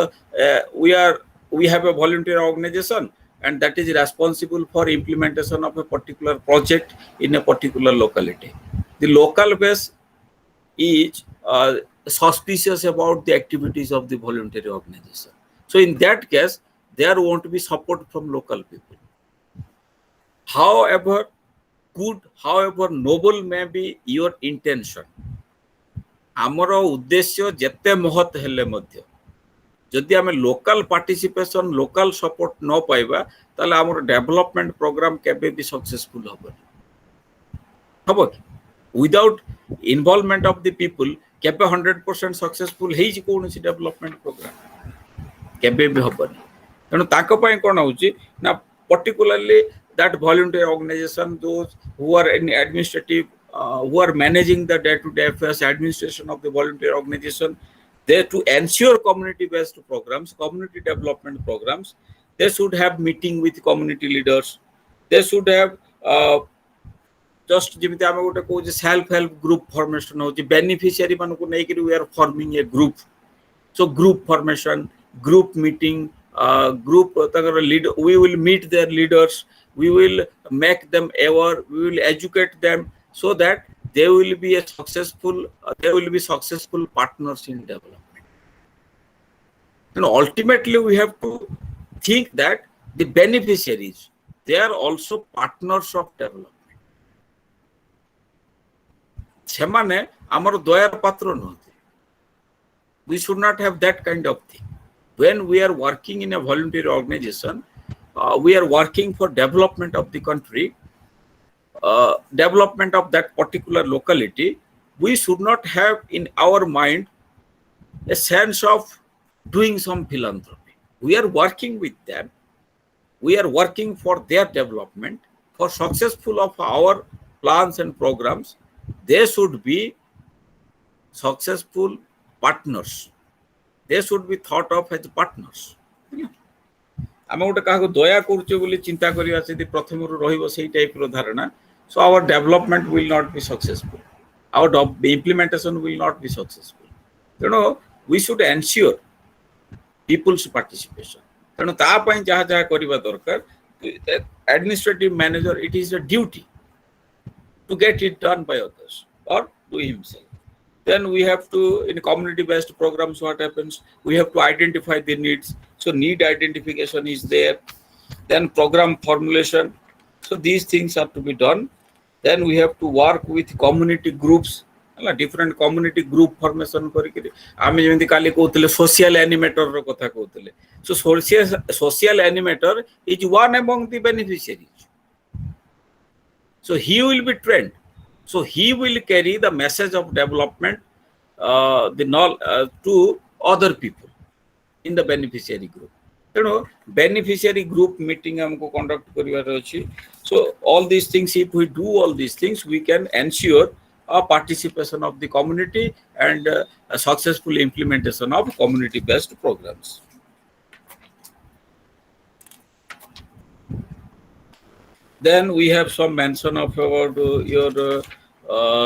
we have a voluntary organization and that is responsible for implementation of a particular project in a particular locality. The local base is suspicious about the activities of the voluntary organization. So in that case, there won't be support from local people. However good, however noble may be your intention, ଆମର ଉଦ୍ଦେଶ୍ୟ ଯେତେ ମହତ ହେଲେ ମଧ୍ୟ जदि आम local participation local support न पाइबा ताले हमर डेवलपमेंट प्रोग्राम केबे भी सक्सेसफुल हबो without involvement of the people केबे 100% सक्सेसफुल हेइ कोन डेवलपमेंट प्रोग्राम केबे भी हबनी तेणु ताको पय कोन होची ना particularly that voluntary organization those who are in administrative who are managing the day-to-day affairs administration of the voluntary organization they to ensure community based programs community development programs they should have meeting with community leaders they should have just jimiti ame gote ko self help group formation hoji beneficiary man ko nei we are forming a group so group formation group meeting group lead we will meet their leaders we will make them aware we will educate them so that they will be a successful they will be successful partners in development and ultimately we have to think that the beneficiaries they are also partners of development semane amar doyar patro nohte we should not have that kind of thing when we are working in a voluntary organization we are working for development of the country development of that particular locality we should not have in our mind a sense of doing some philanthropy we are working with them we are working for their development for successful of our plans and programs they should be successful partners they should be thought of as partners ଆମେ ଗୋଟେ କାହାକୁ ଦୟା କରୁଛୁ ବୋଲି ଚିନ୍ତା କରିବା ଯଦି ପ୍ରଥମରୁ ରହିବ ସେଇ ଟାଇପର ଧାରଣା so our development will not be successful our implementation will not be successful ତେଣୁ we should ensure people's participation ତେଣୁ ତା ପାଇଁ ଯାହା ଯାହା କରିବା ଦରକାର administrative manager it is a duty to get it done by others or do himself then we have to in community based programs what happens we have to identify the needs so need identification is there then program formulation so these things are to be done then we have to work with community groups different community group formation करके आमे जेमति काली कहउतले social animator रो कथा कहउतले so social animator is one among the beneficiaries so he will be trained so he will carry the message of development to other people in the beneficiary group you know beneficiary group meeting हमको conduct करिवार अछि so all these things if we do all these things we can ensure a participation of the community and a successful implementation of community based programs then we have some mention of about your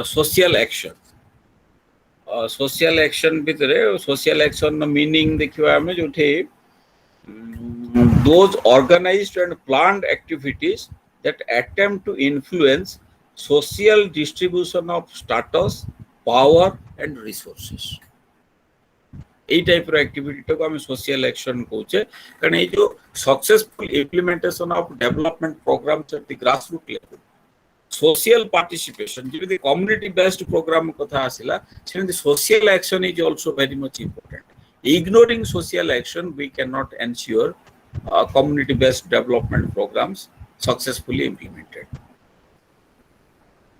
social action social action भितरे social action meaning देखिवा हमें जोठे those organized and planned activities that attempt to influence social distribution of status power and resources এই টাইপের অ্যাক্টিভিটিটাকে আমি social action কইছে কারণ এই যে successful implementation of development programs at the grassroot level social participation যদি community based program কথা আসিলা সেমতি social action is also very much important ignoring social action we cannot ensure community based development programs successfully implemented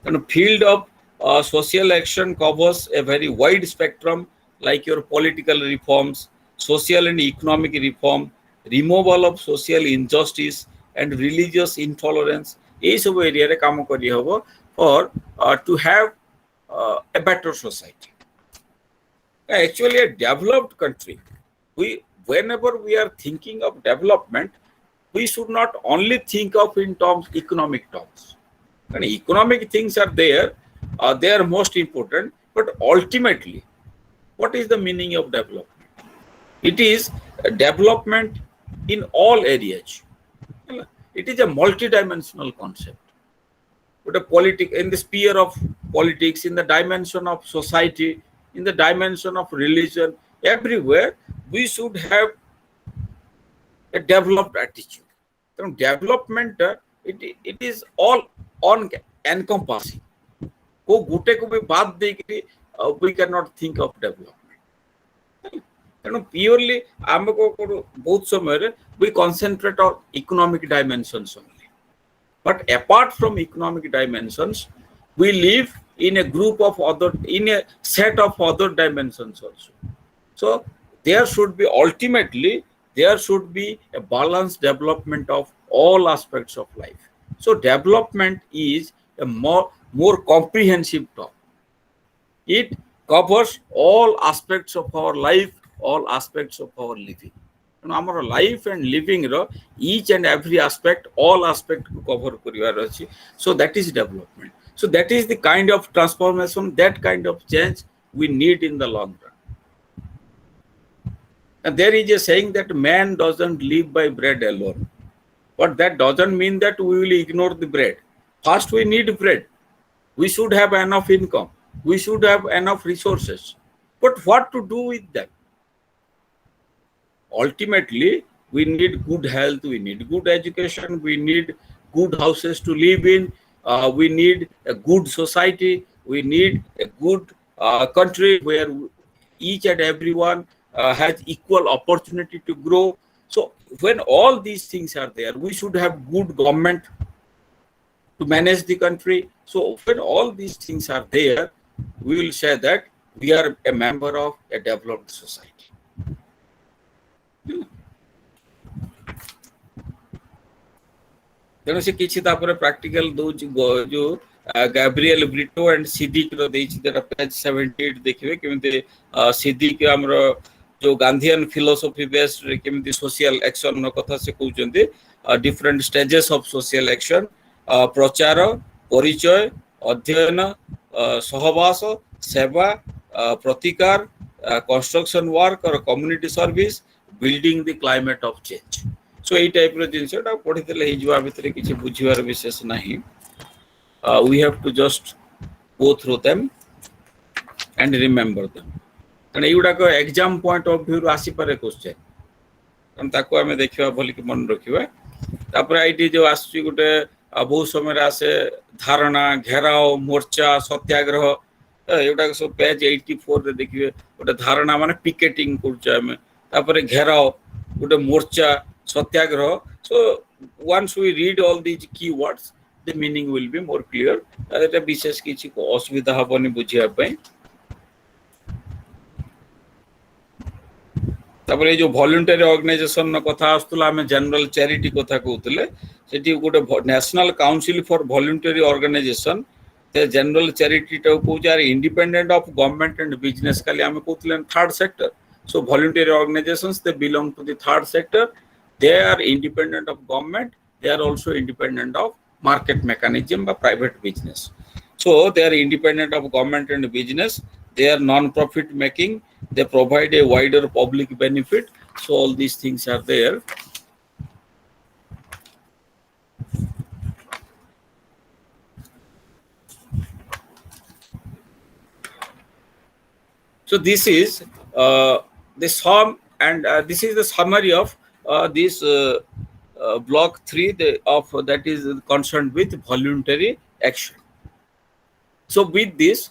and field of social action covers a very wide spectrum like your political reforms social and economic reform removal of social injustice and religious intolerance এই সব এরিয়ারে কাম করি হবো for to have a better society actually a developed country whenever we are thinking of development we should not only think of in terms economic terms and economic things are there they are most important but ultimately what is the meaning of development it is a development in all areas it is a multi-dimensional concept but a in the sphere of politics in the dimension of society in the dimension of religion everywhere we should have a developed attitude so development it is all on encompassing ko gute ko bhi baat de we cannot think of development ତେଣୁ purely ଆମେ କଣ କରୁ ବହୁତ ସମୟରେ we concentrate on economic dimensions only. But apart from economic dimensions, we live in a group of other, in a set of other dimensions also. So there should be ultimately there should be a balanced development of all aspects of life. So development is a more comprehensive term. It covers all aspects of our life, all aspects of our living. Our life and living each and every aspect, all aspect to cover karibar achi. So that is development. So that is the kind of transformation, that kind of change we need in the long run. And there is a saying that man doesn't live by bread alone. But that doesn't mean that we will ignore the bread. First, we need bread. We should have enough income. We should have enough resources. But what to do with them? Ultimately, we need good health, we need good education, we need good houses to live in, we need a good society, we need a good country where each and everyone has equal opportunity to grow. So when all these things are there, we should have good government to manage the country. So when all these things are there, we will say that we are a member of a developed society. ତେଣୁ ସେ କିଛି ତାପରେ practical ଦଉଛି ଯୋଉ Gabriel Brito and ସିଦିକ ର ଦେଇଛି ସେଟା ପେଜ 78 ଦେଖିବେ କେମିତି ସିଦିକ ଆମର ଯୋଉ ଗାନ୍ଧିଆନ ଫିଲୋସଫି ବେସ୍ଡ ରେ କେମିତି ସୋସିଆଲ ଆକ୍ସନ ର କଥା ସେ କହୁଛନ୍ତି different stages of social action ପ୍ରଚାର ପରିଚୟ ଅଧ୍ୟୟନ ସହବାସ ସେବା ପ୍ରତିକାର construction work or community service building the climate of change. So এই টাইপର ଜିନିଷଟା ପଢିଥିଲେ ହେଇଯିବା ଭିତରେ କିଛି ବୁଝିବାର ବିଶେଷ ନାହିଁ. We have to just go through them and remember them. କାରଣ ଏଇଗୁଡାକ ଏକ୍ସାମ ପଏଣ୍ଟ ଅଫ ଭ୍ୟୁ ରୁ ଆସିପାରେ କ୍ୱେଶ୍ଚନ, କାରଣ ତାକୁ ଆମେ ଦେଖିବା ଭଲିକି ମନେ ରଖିବା. ତାପରେ ଏଇଠି ଯୋଉ ଆସୁଛି ଗୋଟେ ବହୁତ ସମୟରେ ଆସେ ଧାରଣା, ଘେରାଓ, ମୋର୍ଚ୍ଚା, ସତ୍ୟାଗ୍ରହ, ଏଗୁଡାକ ସବୁ ପେଜ 84 ରେ ଦେଖିବେ. ଗୋଟେ ଧାରଣା ମାନେ ପିକେଟିଂ କରୁଛେ ଆମେ, ତାପରେ ଘେରାଓ, ଗୋଟେ ମୋର୍ଚ୍ଚା, satyagraha. So once we read all these keywords, the meaning will be more clear. eta bishesh kichi asubidha haboni bujhiya pai. ତାପରେ ଏଇ ଯୋଉ ଭଲ୍ୟୁଣ୍ଟାରୀ ଅର୍ଗାନାଇଜେସନ ର କଥା ଆସୁଥିଲା, ଆମେ ଜେନେରାଲ ଚ୍ୟାରିଟି କଥା କହୁଥିଲେ, ସେଠି ଗୋଟେ national council for voluntary organisation the general charity ଟା କହୁଛି ଆର independent of government and business. କାଲି ଆମେ କହୁଥିଲେ third sector. So voluntary organizations, they belong to the third sector. They are independent of government. They are also independent of market mechanism by private business. So they are independent of government and business. They are non-profit making. They provide a wider public benefit. So all these things are there. So this is the sum, and this is the summary of this block 3 that is concerned with voluntary action. So with this,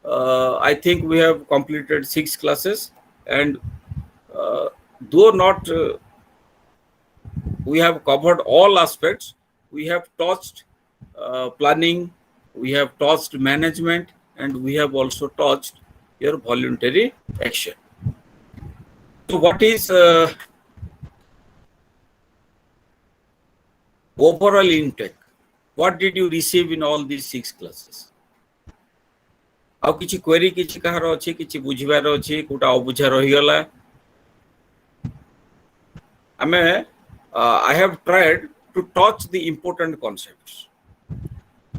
I think we have completed 6 classes, and though not we have covered all aspects, we have touched planning, we have touched management, and we have also touched your voluntary action. So what is overall intake? What did you receive in all these 6 classes? ଆଉ କିଛି query କିଛି କାହାର ଅଛି, କିଛି ବୁଝିବାର ଅଛି, କୋଉଟା ଅବୁଝା ରହିଗଲା? ଆମେ I have tried to touch the important concepts.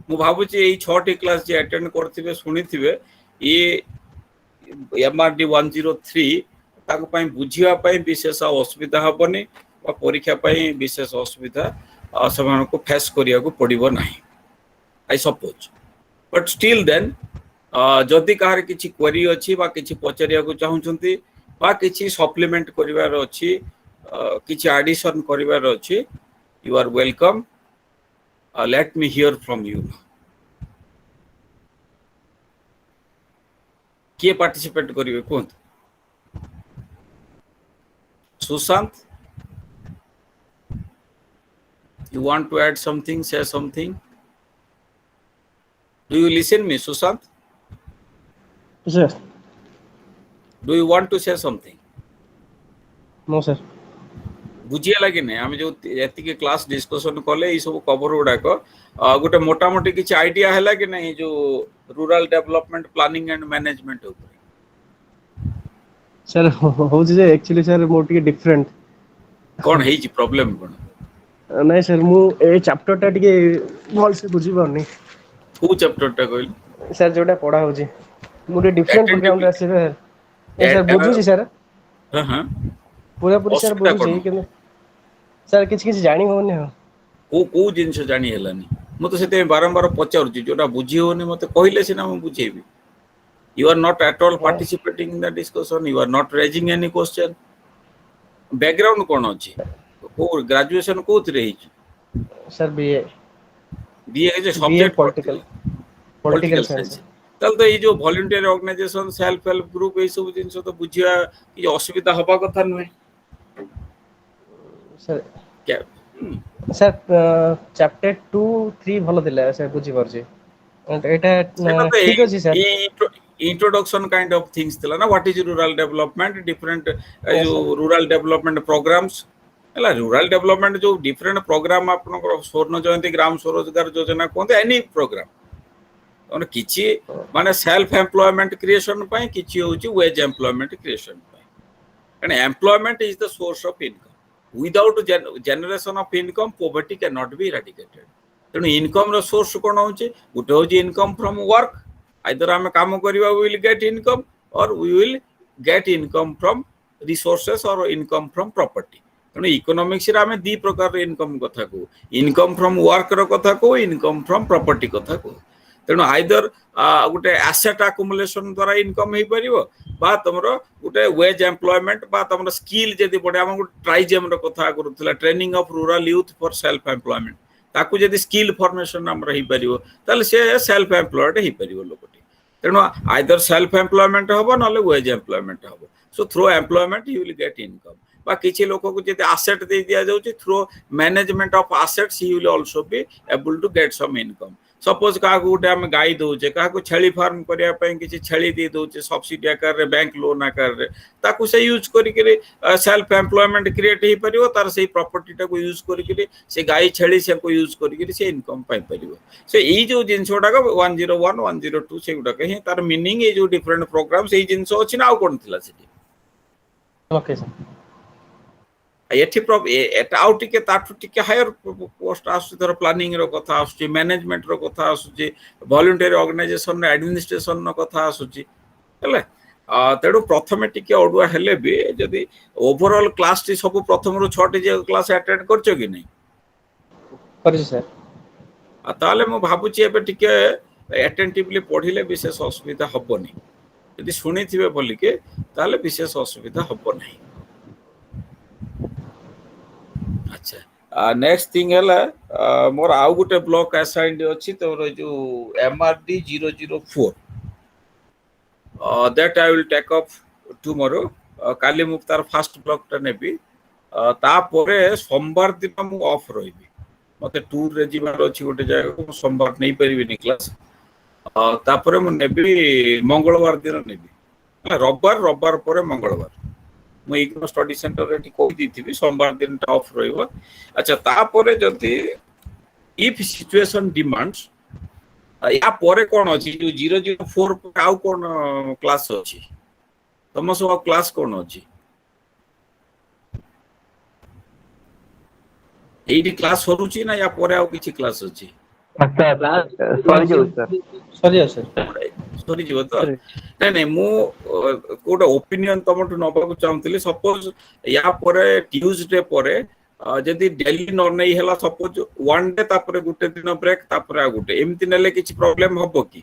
ମୁଁ ଭାବୁଛି ଏଇ 6ଟି କ୍ଲାସ ଯେ ଆଟେଣ୍ଡ କରିଥିବେ, ଶୁଣିଥିବେ, ଏ MRD-103 ତାଙ୍କ ପାଇଁ ବୁଝିବା ପାଇଁ ବିଶେଷ ଅସୁବିଧା ହବନି, ବା ପରୀକ୍ଷା ପାଇଁ ବିଶେଷ ଅସୁବିଧା ସେମାନଙ୍କୁ ଫେସ୍ କରିବାକୁ ପଡିବ ନାହିଁ, I suppose. But still then, ଯଦି କାହାର କିଛି query ଅଛି ବା କିଛି ପଚାରିବାକୁ ଚାହୁଁଛନ୍ତି ବା କିଛି ସପ୍ଲିମେଣ୍ଟ କରିବାର ଅଛି, କିଛି ଆଡିସନ କରିବାର ଅଛି, you are welcome. Let me hear from you. କିଏ ପାର୍ଟିସିପେଟ କରିବେ କୁହନ୍ତୁ? Sushant, you want to add something, say something? Do you listen me, Sushant? Sir. Do you want to say something? No, sir. बुझिया लगे नहीं आम जो एतिके class discussion कले ये सब कवर गुड़ाक गोटे मोटामोटी किसी आइडिया है कि नहीं जो rural development planning and management sir हो जे एक्चुअली सर मोर टिके डिफरेंट कौन है जी प्रॉब्लम कौन नहीं सर मु ए चैप्टर टा टिके भल से बुझी पारनी को चैप्टर टा कहल सर जोटा पढ़ा हो जी मोर डिफरेंट बैकग्राउंड रे आसीबे ए सर बुझू जी सर हां हां पूरा पूरी सर बुझू जी कि सर किछ किछ जानि होने हो को जिंस जानि हेलानी मते सेते बारंबार पचारु छी जोटा बुझी होने मते कहिले सिना हम बुझेबी you are not at all participating in the discussion, you are not raising any question. Background कौन अछि को ग्रेजुएशन कोत रही सर बीए बीए के सब्जेक्ट पॉलिटिकल साइंस तल तो ये जो volunteer organization self help group ए सब जिंस तो बुझिया कि असुविधा हबा कथा नुहे सर क्या सर चैप्टर 2 3 भलो दिला सर बुझी परछि एटा ठीक अछि sir introduction kind of things thila na what is rural development different jo rural development programs hela rural development jo different program apno swarna jayanti gram swarojgar yojana kohte any program on kichi mane self employment creation pai kichi hochi wage employment creation pai and employment is the source of income without generation of income poverty cannot be eradicated tenu income ro source kon hochi gote hochi income from work either ଆମେ କାମ କରିବା we will get income or we will get income from resources or income from property ତେଣୁ economics ରେ ଆମେ ଦି ପ୍ରକାର income କଥା କହୁ income from work ର କଥା କହୁ ଇନକମ୍ ଫ୍ରମ ପ୍ରପର୍ଟି କଥା କହୁ ତେଣୁ ଆଇଦର ଗୋଟେ ଆସେଟ୍ ଆକୁମୁଲେସନ ଦ୍ୱାରା ଇନକମ୍ ହେଇପାରିବ ବା ତମର ଗୋଟେ ୱେଜ୍ ଏମ୍ପ୍ଲୟମେଣ୍ଟ ବା ତମର ସ୍କିଲ୍ ଯଦି ବଢେ ଆମ ଗୋଟେ ଟ୍ରାଇଜେମ୍ ର କଥା କରୁଥିଲା training of rural youth for self employment ତାକୁ ଯଦି ସ୍କିଲ୍ ଫର୍ମେସନ ଆମର ହେଇପାରିବ ତାହେଲେ ସେ ସେଲ୍ଫ ଏମ୍ପ୍ଲୟଡ ହେଇପାରିବ ଲୋକଟି ତେଣୁ ଆଇଦର ସେଲ୍ଫ ଏମ୍ପ୍ଲୟମେଣ୍ଟ ହବ ନହେଲେ ୱେଜ୍ ଏମ୍ପ୍ଲୟମେଣ୍ଟ ହବ so through employment you will get income বা କିଛି ଲୋକକୁ ଯଦି ଆସେଟ୍ ଦେଇ ଦିଆଯାଉଛି through management of assets he will also be able to get some income suppose କାହାକୁ ଗୋଟେ ଆମେ ଗାଈ ଦଉଛେ କାହାକୁ ଛେଳି ଫାର୍ମ କରିବା ପାଇଁ କିଛି ଛେଳି ଦେଇ ଦଉଛେ ସବସିଡି ଆକାରରେ ବ୍ୟାଙ୍କ ଲୋନ୍ ଆକାରରେ ତାକୁ ସେ ୟୁଜ୍ କରିକିରି ସେଲ୍ଫ ଏମ୍ପ୍ଲୟମେଣ୍ଟ କ୍ରିଏଟ୍ ହେଇପାରିବ ତାର ସେଇ ପ୍ରପର୍ଟିଟାକୁ ୟୁଜ୍ କରିକିରି ସେ ଗାଈ ଛେଳି ସେକୁ ୟୁଜ୍ କରିକିରି ସେ ଇନକମ୍ ପାଇପାରିବ ସେ ଏଇ ଯୋଉ ଜିନିଷ ଗୁଡାକ 101 102 ସେଗୁଡାକ ହିଁ ତାର ମିନିଂ ଏଇ ଯୋଉ ଡିଫରେଣ୍ଟ ପ୍ରୋଗ୍ରାମ ସେଇ ଜିନିଷ ଅଛି ନା ଆଉ କଣ ଥିଲା ସେଠି ओके सर एठी एटा आउ टिके ताठु टिके हायर पोस्ट आसु धर प्लानिंग रो कथा आसु मैनेजमेंट रो कथा आसु वॉलंटियर ऑर्गेनाइजेशन एडमिनिस्ट्रेशन रो कथा आसु हेले तेडु प्रथमे टिके अडुआ हेले भी जदी ओवरऑल क्लास टी सब प्रथम रो 6 टी जे क्लास अटेंड करछो कि नहीं करछि सर ताले मो भाबुची एबे टिके अटेंटिवली पढिले विशेष असुविधा हबोनी यदि सुनिथिबे बोली के ताले विशेष असुविधा हबोनी अच्छा नेक्स्ट थिंग है मोर आउ गोटे ब्लॉक असाइन्ड अछि तोर जो MRD-104 that I will take up tomorrow काली मु तार फर्स्ट ब्लॉक टा नेबी ता परे सोमवार दिन मु ऑफ रहिबी मते टूर रे जिबार अछि गोटे जगह को सोमवार नै परिबी क्लास ता परे मु नेबी मंगलवार दिन नेबी रविवार परे मंगलवार मु इग्नो स्टडी सेंटर रे कोइ दिथिबी सोमवार दिन ऑफ रहइबो अच्छा तापरे जति इफ सिचुएशन डिमांड्स या परे कोन अछि जो 004 आउ कोन क्लास अछि तम सब क्लास कोन अछि एडी क्लास होरुची ना या परे आउ किछि क्लास अछि अच्छा सॉरी जो सर सॉरी जीव तो नहीं नहीं मु कोड ओपिनियन तमटु नबाकु चाहूतली सपोज या परे ट्यूसडे परे जदी डेली न नै हैला सपोज वन डे तापरे गुटे दिन ब्रेक तापरे आ गुटे एमति नेले किछि प्रॉब्लम हबो की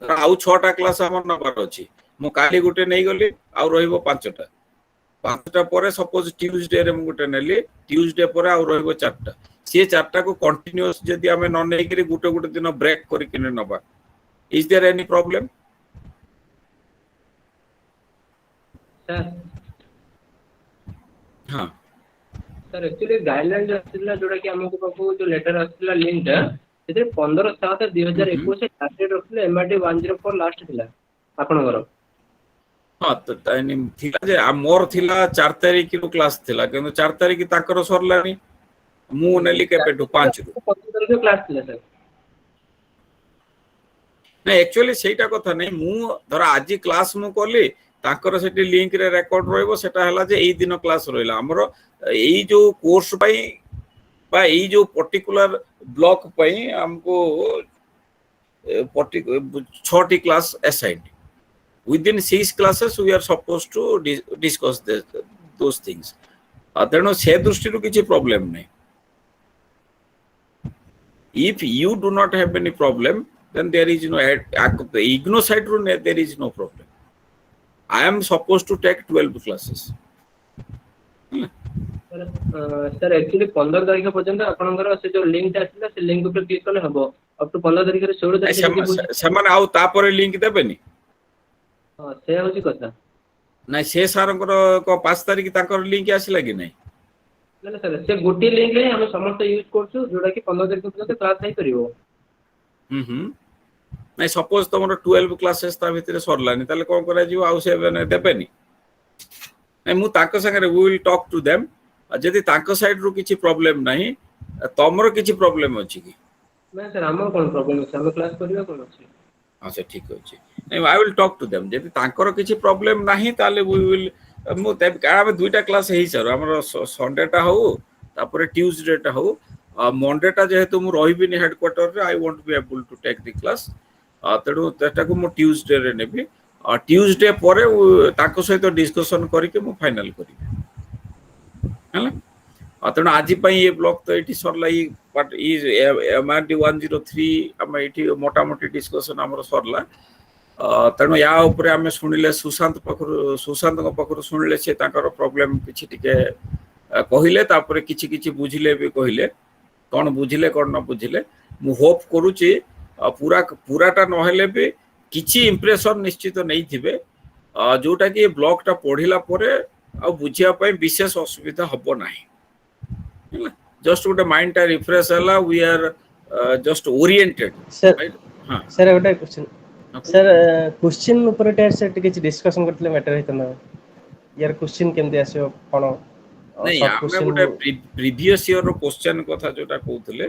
आउ 6टा क्लास हमर नबार अछि मु काली गुटे नै गली आउ रहिबो 5टा परे सपोज ट्यूसडे रे मु गुटे नेली ट्यूसडे परे आउ रहिबो 4टा से 4टा को कंटीन्यूअस जदी हमें न नै करी गुटे दिन ब्रेक करी किने नबा is there any problem sir हाँ सर एक्चुअली गाइडलाइन जो आसिला जोटा कि हमको पाखु जो लेटर आसिला लिंक टा सेते 15/7/2021 टार्गेट रखले MRD 104 लास्ट थिला आपनगर हाँ तो थिला जे मोर थिला 4 तारिख रो क्लास थिला किंतु 4 तारिख ताकर सरलानी मु नेली केपेटू 5 रू 15 तारिख क्लास थिला सर ना एक्चुअली सेटा कथा नै मु धर आज क्लास मु करली ताकर सेठी लिंक रे रेकॉर्ड रहइबो सेटा हला जे एई दिन क्लास रहिला हमरो एई जो कोर्स पई बा एई जो पर्टिकुलर ब्लॉक पई हमको 6 T class assigned within 6 classes we are supposed to discuss those things तेणु से दृष्टि किसी प्रॉब्लम नहीं if you do not have any problem then there is no igno side there is no problem I am supposed to take 12 classes sir actually 15 तारिख पर्यंत आपनकर से जो लिंक आसिला से लिंक ऊपर क्लिक करले हबो अप टू 15 तारिख रे 16 तारिख समान आउ तापर लिंक देबेनी हां से होची कथा नहीं से सारंकर को 5 तारिख ताकर लिंक आसिला कि नहीं ना सर से गोटी लिंक रे हम समस्त यूज करछु जोडा कि 15 तारिख पर्यंत क्लास नहीं करिवो नहीं सपोज तुम 12 क्लासेस ता भितर सरलानी ताले कोन करा जीव आउ से देबेनी नहीं मु ताको संगे we will talk to them जदि ताको साइड रो किछि प्रॉब्लम नहीं तमरो किछि प्रॉब्लम अछि कि ना सर हमर कोन प्रॉब्लम अछि हम क्लास करिवा कोन अछि अच्छा ठीक अछि नहीं I will talk to them जदि ताकर किछि प्रॉब्लम नहीं ताले वी विल मु तब का दुईटा क्लास हेई सर हमर संडे टा हो तापर ट्यूसडे टा हो मंडे टा जेहेतु मु रहिबि नि हेडक्वार्टर रे I want to be able to take the class तेणु तेटा को मु ट्यूसडे रे नेबी ट्यूसडे परे ताको सहित डिस्कशन करके मु फाइनल करी हला तेणु आज ये ब्लॉक तो ये सरला MRD 103 आम ये मोटा मोटी डिस्कशन आम सरला तेणु या उपरे आम शुणिले सुशांत पाखर शुणिले से प्रॉब्लम किछि टिके कहले तापर किछि किछि बुझिले भी कहले कौन बुझिले कौन न बुझिले मु होप करूची पूरा पूराटा नहेले भी किछि इंप्रेशन निश्चित नहीं थिबे जोटा कि ब्लॉक टा पढ़िला परे आ बुझिया पय विशेष असुविधा हबो नाही जस्ट गोटे माइंड टा रिफ्रेश हला we are just oriented sir हां सर गोटे क्वेश्चन सर क्वेश्चन ऊपर टे से टिके डिस्कशन करथले मैटर हेतना यार क्वेश्चन केमदे आसियो कोन नहीं हमें गोटे प्रीवियस ईयर रो क्वेश्चन कथा जोटा कहउथले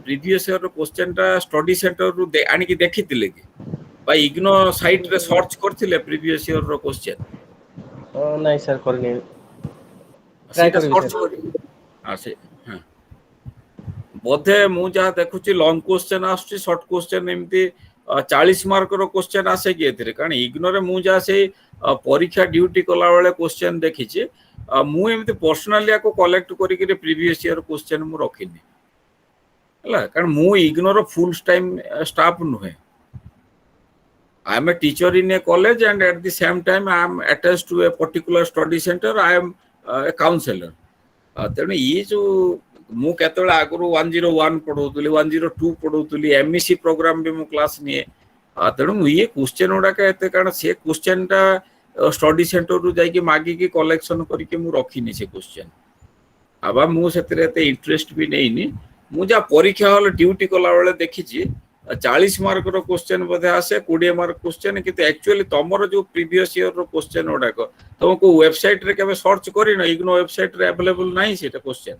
प्रीवियस ईयर रो क्वेश्चन टा स्टडी सेंटर रु आनी कि देखिथिले कि बा इग्नो साइट रे सर्च करथिले प्रीवियस ईयर रो क्वेश्चन नहीं सर करनी ट्राई कर सर्च करी हां से हां बोधे मु जा देखुची लॉन्ग क्वेश्चन आछी शॉर्ट क्वेश्चन एमती 40 मार्क रो क्वेश्चन आसे कि एथिरे कारण इग्नो रे मु जा से परीक्षा ड्यूटी कला बेले क्वेश्चन देखिची मु एमती पर्सनली को कलेक्ट करी के प्रीवियस ईयर क्वेश्चन मु रखिनी हला कारण मु इग्नो रो फुल टाइम स्टाफ नुहे I am a teacher in a college and at the same time I am attached to a particular study center. I am a counselor. तेणु ये जो मु केतबेला आगुरु 101 पढौतली 102 पढौतली एमईसी प्रोग्राम भी मु क्लास निए तेणु मु ये क्वेश्चन उडा के एते कारण से क्वेश्चन टा स्टडी सेंटर रु जाई कि मागी की कलेक्शन करी के मु रखिनी से क्वेश्चन आबा मु सेतरे एते इंटरेस्ट भी नेइनी मु जा परीक्षा हॉल ड्यूटी कला बेले देखिची 40 मार्क रो क्वेश्चन बोधे आसे 20 मार्क क्वेश्चन किंतु एक्चुअली तमरो जो प्रीवियस ईयर रो क्वेश्चन ओडाको तुमको वेबसाइट रे केबे सर्च करी न इग्नो वेबसाइट रे अवेलेबल नाही सेटा क्वेश्चन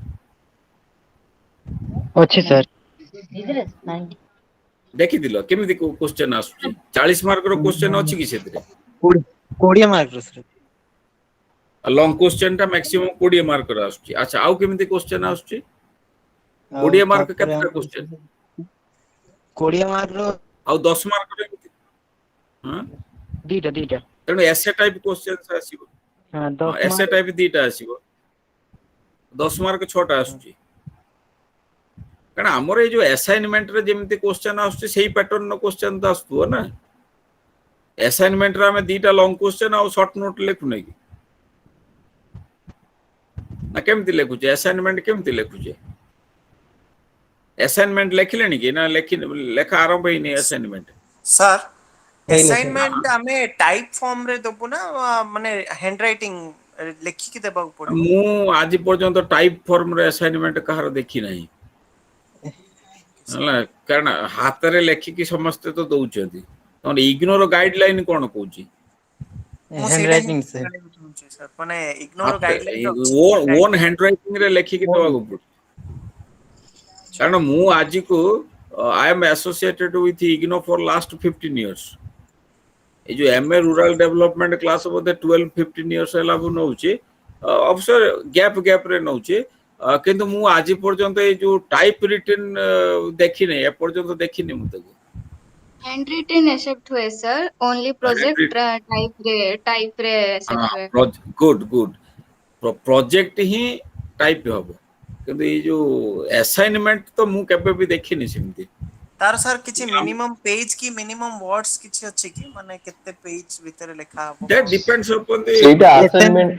अच्छी सर देखि दिलो केमिति क्वेश्चन आसुची 40 मार्क रो क्वेश्चन अछि कि सेतरे 20 मार्क रो सर लॉन्ग क्वेश्चन टा मैक्सिमम 20 मार्क रो आसुची अच्छा आउ केमिति क्वेश्चन आसुची 20 मार्क केतना क्वेश्चन 20 मार्क रो आउ 10 मार्क रे हां दीटा तेणु एसे टाइप क्वेश्चन आसीबो हां 10 एसे टाइप दीटा आसीबो 10 मार्क 6टा आसुची कारण हमर ए जो असाइनमेंट रे जेमिति क्वेश्चन आसुची सेही पैटर्न नो क्वेश्चन त आस्तुओ ना असाइनमेंट रे हम दीटा लॉन्ग क्वेश्चन आ शॉर्ट नोट लेखु नै कि ना केमिति लेखु जे असाइनमेंट केमिति लेखु जे असाइनमेंट लेखिलेनी कि ना लेखा आरंभ ही नहीं असाइनमेंट सर असाइनमेंट हमें टाइप फॉर्म रे दबु ना माने हैंड राइटिंग लेखिकी देबाक पड़िबो मु आज पर्यंत टाइप फॉर्म रे असाइनमेंट कहार देखि नाही हला कारण हाथ रे लेखिकी समस्त तो दउचंती तोन इग्नोर गाइडलाइन कोन कहूची मु सेटा ही handwriting sir जानिबो चाहूची सर माने इग्नोर हाथ गाइडलाइन अछि ओन हैंड राइटिंग रे लेखिकी देबाक पड़ कारण मु आज को I am associated with IGNOU for last 15 years ए जो एमए रूरल डेवलपमेंट क्लास बोधे 12-15 इयर्स हला बु नउची अवसर गैप रे नउची किंतु मु आज पर्यंत ए जो टाइप रिटन देखि नै ए पर्यंत देखि नै मु तको हैंडरिटन एक्सेप्ट हुए सर ओनली प्रोजेक्ट टाइप रे एक्सेप्ट हुए गुड प्रोजेक्ट ही टाइप हबो किंतु ए जो असाइनमेंट तो मु केबे भी देखि नै सिमती तार सर किछि मिनिमम पेज की मिनिमम वर्ड्स किछि अछि कि माने केते पेज भीतर लिखा हबो दैट डिपेंड्स अपॉन द ସେଇଟା assignment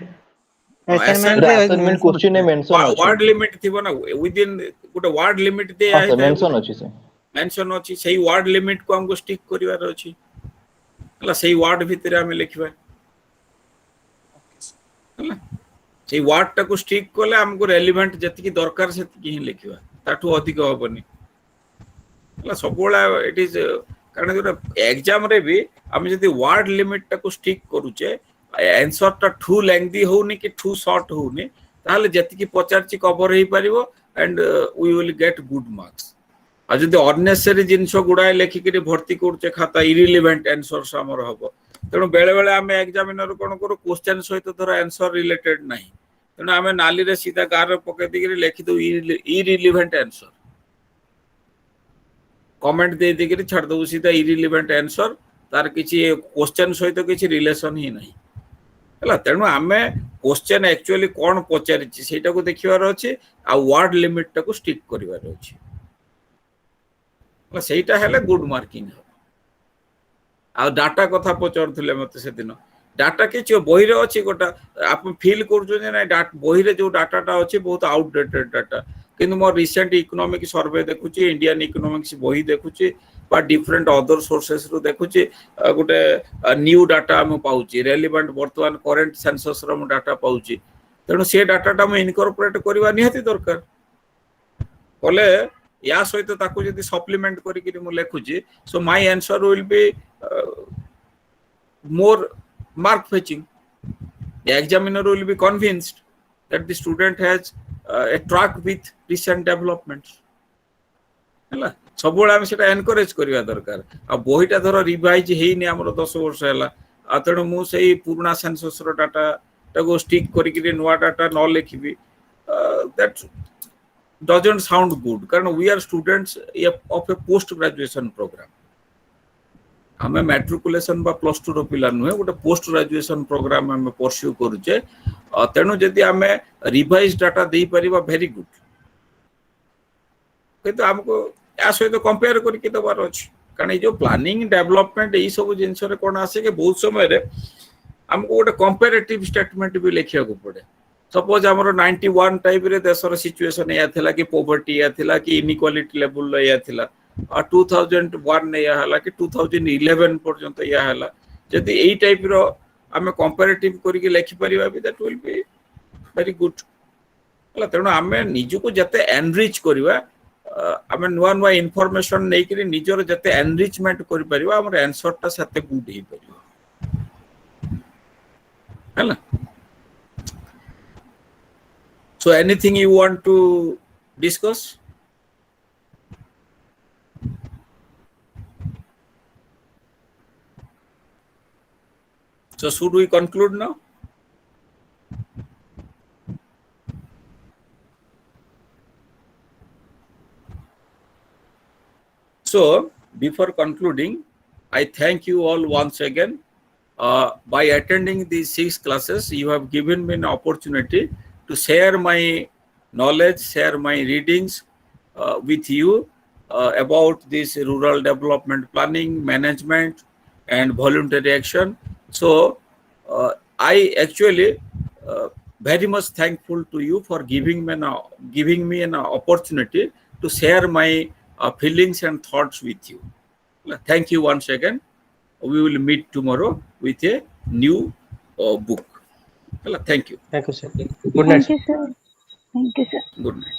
assignment ସେଇଟା ରେ assignment mention question ରେ ଅଛି mention ଅଛି वार्ड लिमिट थिबो ना विदिन गुटे वार्ड लिमिट दे ହଁ आइ sir mention ଅଛି sir मेंशन अछि सेही वार्ड लिमिट को हमको स्टिक करिवार अछि हला सेही वार्ड भीतर हम लिखबा हला सेही वार्ड टा को स्टिक कोले हमको रेलेवेंट जति की दरकार सेति की ही लिखबा ताठू अधिक होबनी हला सबोला इट इज कारण जो एग्जाम रे भी हम जति वार्ड लिमिट टा को स्टिक करूचे आंसर टा टू लेंथी होनी कि टू शॉर्ट होनी ताले जति की 50 कवर हे परिबो and we will get good marks आ जदि अननेसेसरी जिंस गुडाय लेखि के भर्ती करचे खाता इरिलेवेंट आंसर्स हमर हबो तेणु बेले बेले आमे एग्जामिनर कोन करू क्वेश्चन सहित धर आंसर रिलेटेड नाही तेणु आमे नाली रे सीधा गार पके दिगरी लिखि दो इरिलेवेंट आंसर कमेंट दे दिगरी छाड़ दो सीधा इरिलेवेंट आंसर तार किछि क्वेश्चन सहित किछि रिलेशन ही नाही हला तेणु आमे क्वेश्चन एक्चुअली कोन पचारिछि सेटा को देखिवार अछि आ वर्ड लिमिट टा को स्टिक करिवार अछि ସେଇଟା ହେଲେ ଗୁड ମାର୍କିଂ ହେବ ଆଉ ଡାଟା କଥା ପଚାରୁଥିଲେ ମତେ ସେଦିନ ଡାଟା କିଛି ବହିରେ ଅଛି ଗୋଟା ଆପଣ ଫିଲ୍ କରୁଛନ୍ତି ନା ବହିରେ ଯୋଉ ଡାଟାଟା ଅଛି ବହୁତ ଆଉଟଡେଟେଡ ଡାଟା କିନ୍ତୁ ମୋ ରିସେଣ୍ଟ ଇକୋନୋମିକ ସର୍ଭେ ଦେଖୁଛି ଇଣ୍ଡିଆନ ଇକୋନୋମିକ୍ସ ବହି ଦେଖୁଛି বা ডিফরেন্ট অদর সোর্সেস রু দেখুছি গোটে নিউ ডাটা আমি পাউছি রেলিভেন্ট বর্তমান করেন্ট সেন্সস র মু ডাটা পাউছি তেণু সে ডাটাটা আমি ইনকর্পোরেট করিবা নিহাতি দরকার কলে या सहित ताकू यदि सप्लीमेंट करिकि मु लेखुची so my answer will be more mark fetching the examiner will be convinced that the student has a track with recent developments हला सबोला हम सेटा एनकरेज करिवा दरकार आ बोहिटा धर रिवाइज हेइनी हमर 10 वर्ष हला आ तेणु मु सेही पुराना सेंसस रो डाटा टाको स्टिक करिकि नवा डाटा न लिखिबी दैट doesn't sound good कारण we are students of a post graduation program हमें मैट्रिकुलेशन बा प्लस 2 रो पिला नुहे गोटे पोस्ट ग्रेजुएशन प्रोग्राम हम परस्यू करूचे तेणु जदि हमें रिवाइज डाटा दे परिबा वेरी गुड किंतु हमको या सहित कंपेयर करके दबार अछि कारण जो प्लानिंग डेवलपमेंट ई सब जिंस रे कोन आसे के बहुत समय रे हमको गोटे कंपैरेटिव स्टेटमेंट भी लिखिया को पड़े सपोज हमर 91 टाइप रे देशर सिचुएशन या थिला कि पॉवर्टी या थिला कि इनइक्वालिटी लेवल या थिला 2001 या हला कि 2011 पर्यंत या हला जदि एई टाइप रो हमें कंपैरेटिव करके लिखि परिबा भी that will be very good हला तेणु हमें निजु को जते एनरिच करबा हमें नुवा नुवा इंफॉर्मेशन नै कि निजर जते एनरिचमेंट करि परिबा हमर आंसर ता सते गुड हे परिबा हला So anything you want to discuss? So should we conclude now? So before concluding, I thank you all once again. By attending these 6 classes, you have given me an opportunity to share my knowledge, share my readings with you about this rural development planning, management, and voluntary action. So I actually very much thankful to you for giving me an opportunity to share my feelings and thoughts with you. Thank you once again. We will meet tomorrow with a new book. Hello, thank you. Thank you, sir. Good night, Thank you, sir. Thank you, sir. Good night.